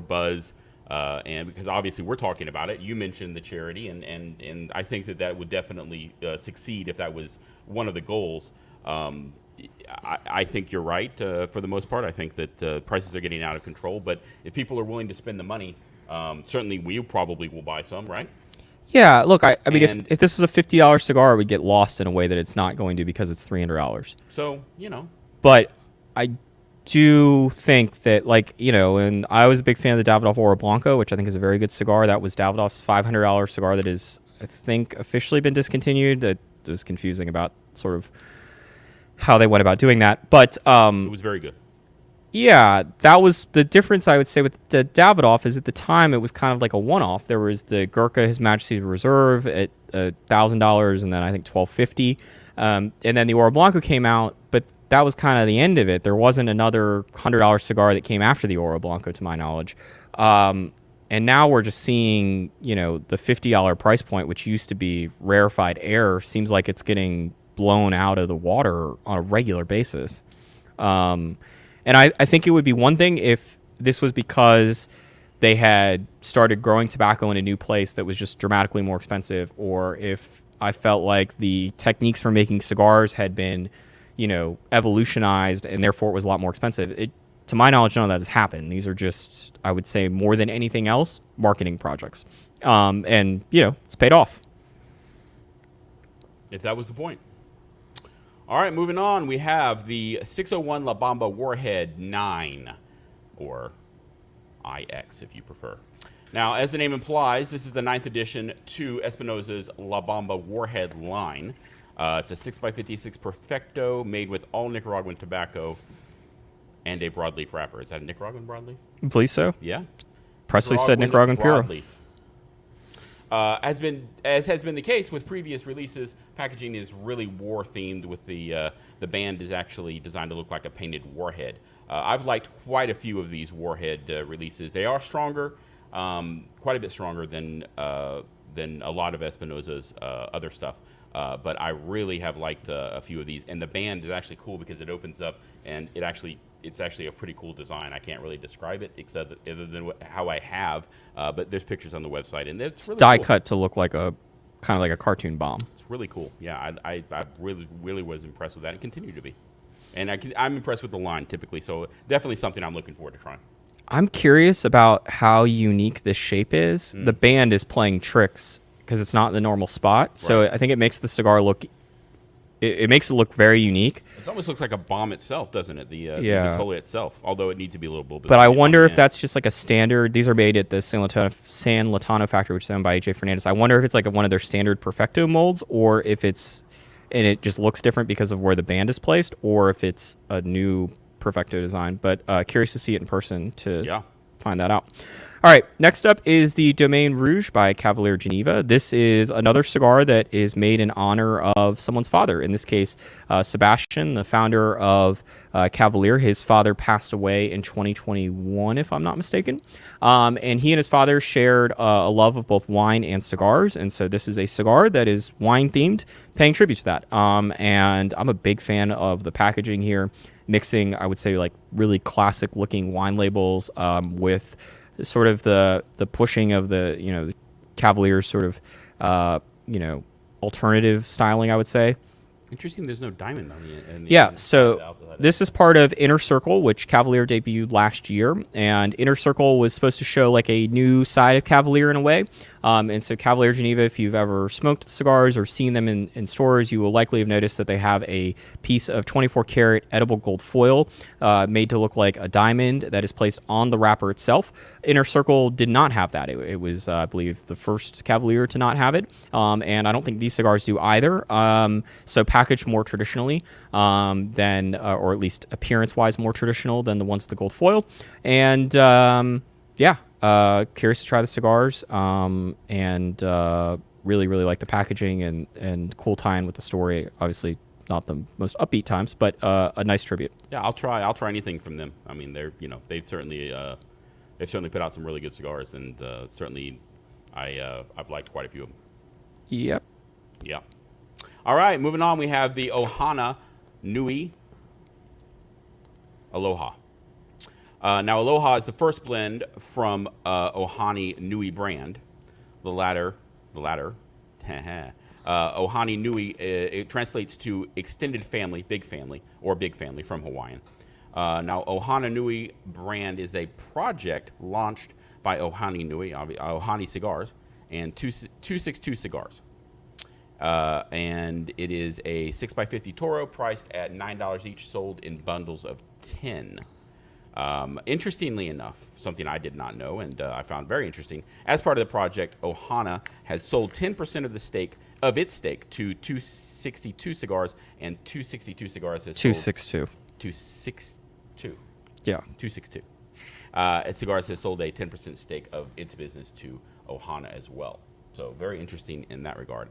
buzz. And because obviously we're talking about it, you mentioned the charity, and I think that would definitely succeed if that was one of the goals. I think you're right for the most part. I think that prices are getting out of control, but if people are willing to spend the money, certainly we probably will buy some, right?
Yeah, look, I mean, if this was a $50 cigar, it would get lost in a way that it's not going to because it's $300.
So,
But I do think that, and I was a big fan of the Davidoff Oro Blanco, which I think is a very good cigar. That was Davidoff's $500 cigar that is, I think, officially been discontinued. That was confusing about sort of how they went about doing that. But
it was very good.
Yeah, that was the difference, I would say, with the Davidoff is at the time it was kind of like a one-off. There was the Gurkha His Majesty's Reserve at $1,000 and then I think $1,250. And then the Oro Blanco came out, but that was kind of the end of it. There wasn't another $100 cigar that came after the Oro Blanco, to my knowledge. And now we're just seeing, the $50 price point, which used to be rarefied air, seems like it's getting blown out of the water on a regular basis. And I think it would be one thing if this was because they had started growing tobacco in a new place that was just dramatically more expensive, or if I felt like the techniques for making cigars had been, evolutionized and therefore it was a lot more expensive. To my knowledge, none of that has happened. These are just, I would say, more than anything else, marketing projects. And, it's paid off.
If that was the point. All right, moving on, we have the 601 La Bamba Warhead 9, or IX if you prefer. Now, as the name implies, this is the 9th edition to Espinosa's La Bamba Warhead line. It's a 6x56 Perfecto made with all Nicaraguan tobacco and a broadleaf wrapper. Is that a Nicaraguan broadleaf?
I believe so.
Yeah.
Presley said Nicaraguan Puro.
Broadleaf. As has been the case with previous releases, packaging is really war-themed. With the band is actually designed to look like a painted warhead. I've liked quite a few of these warhead releases. They are stronger, quite a bit stronger than a lot of Espinosa's other stuff. But I really have liked a few of these, and the band is actually cool because it opens up and it's actually a pretty cool design. I can't really describe it except other than how I have, but there's pictures on the website, and it's really
die
cool.
cut to look like a kind of like a cartoon bomb.
It's really cool. Yeah, I really was impressed with that and continue to be. And I'm impressed with the line typically, so definitely something I'm looking forward to trying.
I'm curious about how unique this shape is. The band is playing tricks because it's not in the normal spot, so I think it makes the cigar look. It makes it look very unique.
It almost looks like a bomb itself, doesn't it? The Vitola itself, although it needs to be a little bit.
But I wonder if that's just like a standard. These are made at the San Latano factory, which is owned by AJ Fernandez. I wonder if it's like one of their standard Perfecto molds, or if it's and it just looks different because of where the band is placed, or if it's a new Perfecto design. But curious to see it in person to find that out. All right, next up is the Domaine Rouge by Cavalier Geneva. This is another cigar that is made in honor of someone's father. In this case, Sebastian, the founder of Cavalier. His father passed away in 2021, if I'm not mistaken. And he and his father shared a love of both wine and cigars. And so this is a cigar that is wine-themed, paying tribute to that. And I'm a big fan of the packaging here, mixing, I would say, like really classic-looking wine labels with sort of the pushing of the the Cavalier's sort of alternative styling, I would say.
Interesting. There's no diamond on the
yeah. So this is part of Inner Circle, which Cavalier debuted last year, and Inner Circle was supposed to show like a new side of Cavalier in a way. And so Cavalier Geneva, if you've ever smoked cigars or seen them in stores, you will likely have noticed that they have a piece of 24 karat edible gold foil made to look like a diamond that is placed on the wrapper itself. Inner Circle did not have that. It was, I believe, the first Cavalier to not have it. And I don't think these cigars do either. So packaged more traditionally than, or at least appearance-wise more traditional than the ones with the gold foil. And curious to try the cigars, and really like the packaging and cool tie-in with the story. Obviously, not the most upbeat times, but a nice tribute.
Yeah, I'll try anything from them. I mean, they've certainly put out some really good cigars, and certainly I've liked quite a few of them.
Yep.
Yeah. All right, moving on. We have the Ohana Nui Aloha. Now, Aloha is the first blend from Ohani Nui brand. The latter, Ohani Nui, it translates to extended family, big family, or big family from Hawaiian. Now, Ohana Nui brand is a project launched by Ohani Nui, Ohani Cigars, and 262 Cigars. And it is a 6x50 Toro priced at $9 each, sold in bundles of 10. Interestingly enough, something I did not know and I found very interesting, as part of the project, Ohana has sold 10% of its stake to 262 Cigars, and 262 Cigars has
262.
262.
Yeah. 262.
Cigars has sold a 10% stake of its business to Ohana as well. So very interesting in that regard.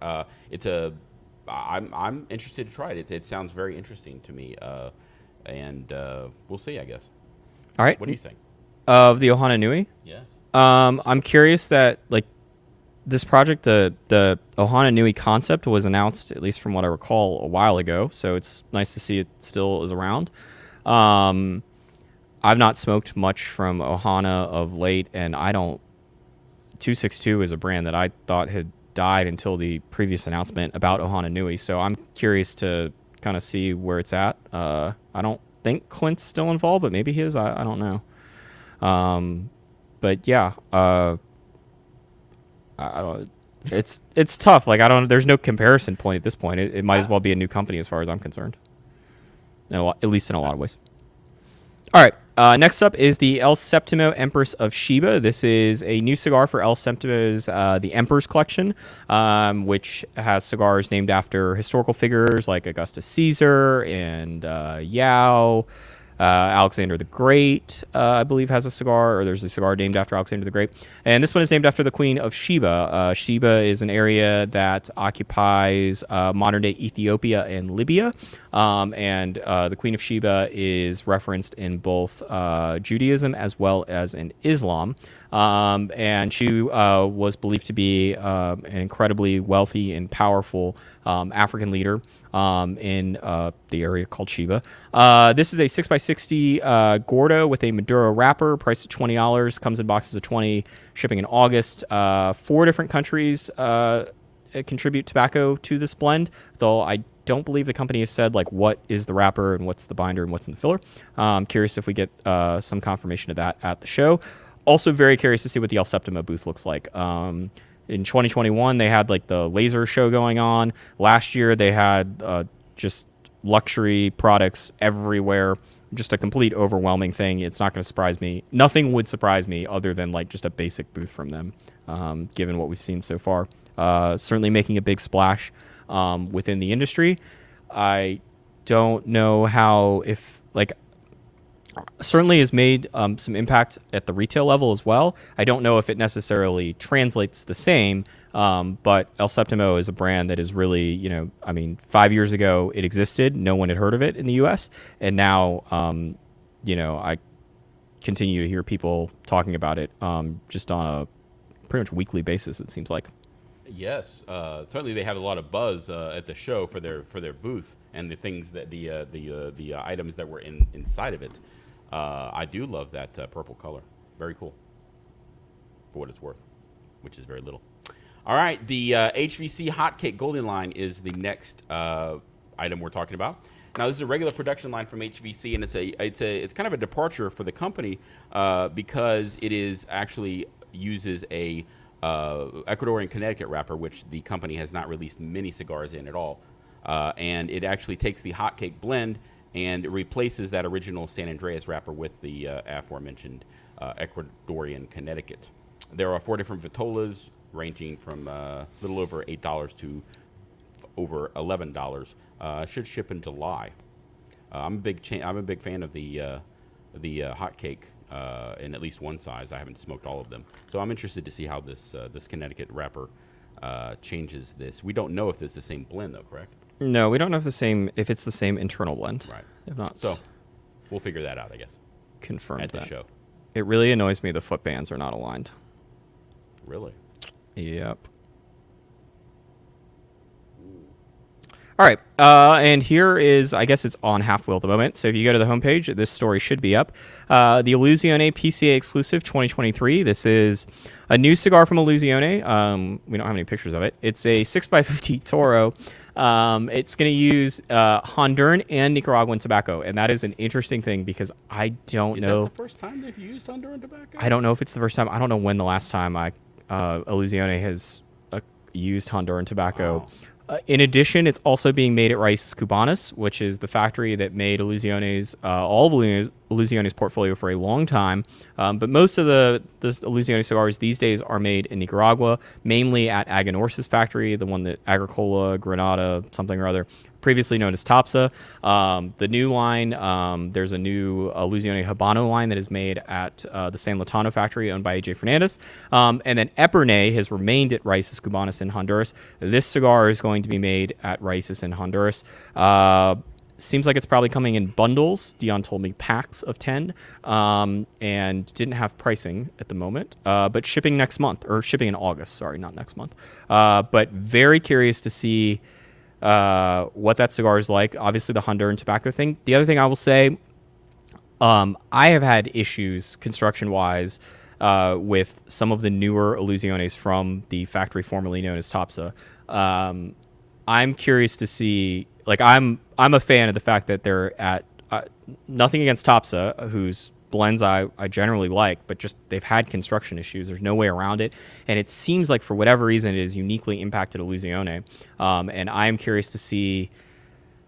I'm interested to try it. It sounds very interesting to me, and we'll see, I guess.
All right.
What do you think
of the Ohana Nui?
Yes.
I'm curious that like this project, the Ohana Nui concept was announced, at least from what I recall, a while ago. So it's nice to see it still is around. I've not smoked much from Ohana of late, and 262 is a brand that I thought had died until the previous announcement about Ohana Nui. So I'm curious to kind of see where it's at. I don't think Clint's still involved, but maybe he is. I don't know. But yeah, I don't. It's tough. Like there's no comparison point at this point. It might as well be a new company as far as I'm concerned. At least in a lot of ways. All right. Next up is the El Septimo Empress of Shiba. This is a new cigar for El Septimo's The Emperor's Collection, which has cigars named after historical figures like Augustus Caesar and Yao. Alexander the Great, I believe, has a cigar, or there's a cigar named after Alexander the Great. And this one is named after the Queen of Sheba. Sheba is an area that occupies modern-day Ethiopia and Libya. And the Queen of Sheba is referenced in both Judaism as well as in Islam. And she was believed to be an incredibly wealthy and powerful African leader in the area called Sheba. This is a 6x60 Gordo with a Maduro wrapper, priced at $20, comes in boxes of 20, shipping in August. 4 different countries contribute tobacco to this blend, though I don't believe the company has said like what is the wrapper and what's the binder and what's in the filler. I'm curious if we get some confirmation of that at the show. Also very curious to see what the El Septimo booth looks like. In 2021, they had like the laser show going on. Last year, they had just luxury products everywhere. Just a complete overwhelming thing. It's not going to surprise me. Nothing would surprise me other than like just a basic booth from them, given what we've seen so far. Certainly making a big splash. within the industry. I don't know how, if like, certainly has made some impact at the retail level as well. I don't know if it necessarily translates the same, but El Septimo is a brand that is really, 5 years ago it existed. No one had heard of it in the U.S. And now, I continue to hear people talking about it just on a pretty much weekly basis, it seems like.
Yes, certainly they have a lot of buzz at the show for their booth and the things that the items that were inside of it. I do love that purple color. Very cool, for what it's worth, which is very little. All right, the HVC Hotcake Golden line is the next item we're talking about. Now, this is a regular production line from HVC, and it's kind of a departure for the company because it is actually uses a Ecuadorian Connecticut wrapper, which the company has not released many cigars in at all. And it actually takes the hotcake blend and replaces that original San Andreas wrapper with the aforementioned Ecuadorian Connecticut. There are 4 different vitolas ranging from a little over $8 to over $11. Should ship in July. I'm a big fan of the hotcake in at least one size. I haven't smoked all of them, so I'm interested to see how this Connecticut wrapper changes this. We don't know if it's the same blend, though, correct?
No, we don't know if it's the same internal blend.
Right.
If not,
so we'll figure that out, I guess.
Confirmed
at the
that.
show.
It really annoys me the foot bands are not aligned.
Really?
Yep. All right, and here is, I guess it's on Half Wheel at the moment, so if you go to the homepage, this story should be up. The Illusione PCA exclusive 2023. This is a new cigar from Illusione. We don't have any pictures of it. It's a 6x50 Toro. It's going to use Honduran and Nicaraguan tobacco, and that is an interesting thing because I don't know.
Is that the first time they've used Honduran tobacco?
I don't know if it's the first time. I don't know when the last time Illusione has used Honduran tobacco.
Wow.
In addition, it's also being made at Raíces Cubanas, which is the factory that made Illusione's all of Illusione's portfolio for a long time. But most of the Illusione cigars these days are made in Nicaragua, mainly at Aganorsa's factory, the one that Agricola, Granada, something or other, previously known as Topsa. The new line, there's a new Illusione Habano line that is made at the San Latano factory owned by AJ Fernandez. And then Epernay has remained at Raíces Cubanas in Honduras. This cigar is going to be made at Raíces in Honduras. Seems like it's probably coming in bundles. Dion told me packs of 10, and didn't have pricing at the moment, but shipping next month, or shipping in August. Sorry, not next month. But very curious to see what that cigar is like. Obviously, the Honduran tobacco thing. The other thing I will say, I have had issues construction-wise with some of the newer Illusiones from the factory formerly known as Topsa. I'm curious to see. Like, I'm a fan of the fact that they're at nothing against Topsa, whose blends I generally like, but just they've had construction issues. There's no way around it. And it seems like for whatever reason, it has uniquely impacted Illusione. And I'm curious to see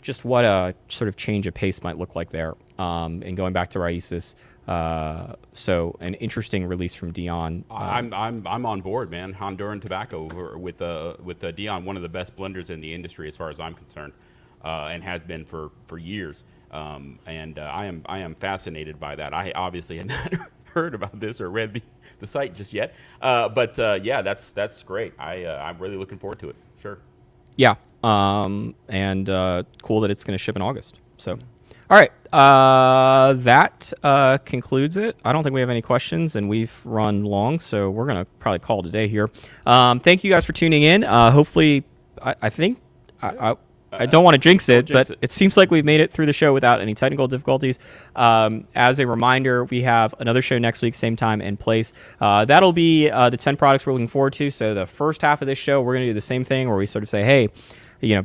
just what a sort of change of pace might look like there. And going back to Raíces. So an interesting release from Dion.
I'm on board, man. Honduran tobacco with Dion, one of the best blenders in the industry as far as I'm concerned, and has been for years. And I am fascinated by that. I obviously had not heard about this or read the site just yet. But yeah, that's great. I'm really looking forward to it. Sure.
Yeah. And cool that it's going to ship in August. So, all right. That concludes it. I don't think we have any questions, and we've run long, so we're going to probably call it a day here. Thank you guys for tuning in. Hopefully, I think I don't want to jinx it, but it seems like we've made it through the show without any technical difficulties. As a reminder, we have another show next week, same time and place. That'll be the 10 products we're looking forward to. So the first half of this show, we're going to do the same thing where we sort of say, hey,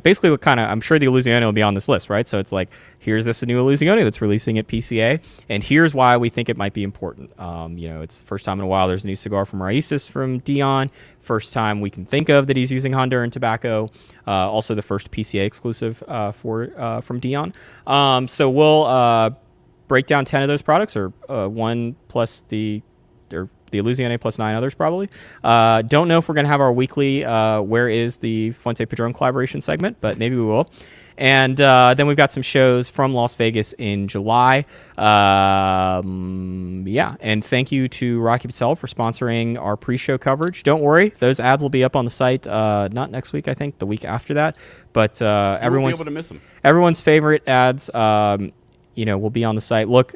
basically what kind of, I'm sure the Illusione will be on this list, right? So it's like, here's this new Illusione that's releasing at PCA, and here's why we think it might be important. It's the first time in a while there's a new cigar from Raíces from Dion. First time we can think of that he's using Honduran tobacco. Also the first PCA exclusive from Dion. So we'll break down 10 of those products, or one plus the Illusione plus 9 others probably. Don't know if we're going to have our weekly Where is the Fuente Padron collaboration segment, but maybe we will. And then we've got some shows from Las Vegas in July. Yeah, and thank you to Rocky Patel for sponsoring our pre-show coverage. Don't worry, those ads will be up on the site not next week, I think, the week after that. But everyone's
able to miss them.
Everyone's favorite ads, will be on the site. Look,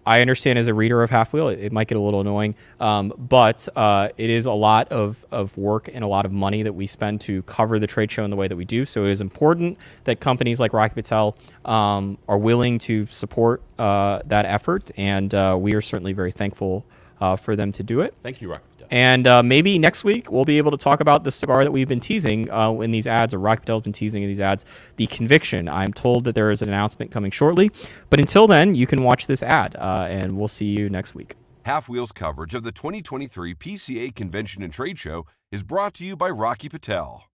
I understand as a reader of Half Wheel, it might get a little annoying, but it is a lot of work and a lot of money that we spend to cover the trade show in the way that we do. So it is important that companies like Rocky Patel are willing to support that effort, and we are certainly very thankful for them to do it.
Thank you, Rocky Patel.
And maybe next week we'll be able to talk about the cigar that we've been teasing in these ads, or Rocky Patel's been teasing in these ads, the Conviction. I'm told that there is an announcement coming shortly. But until then, you can watch this ad, and we'll see you next week.
Half Wheel's coverage of the 2023 PCA Convention and Trade Show is brought to you by Rocky Patel.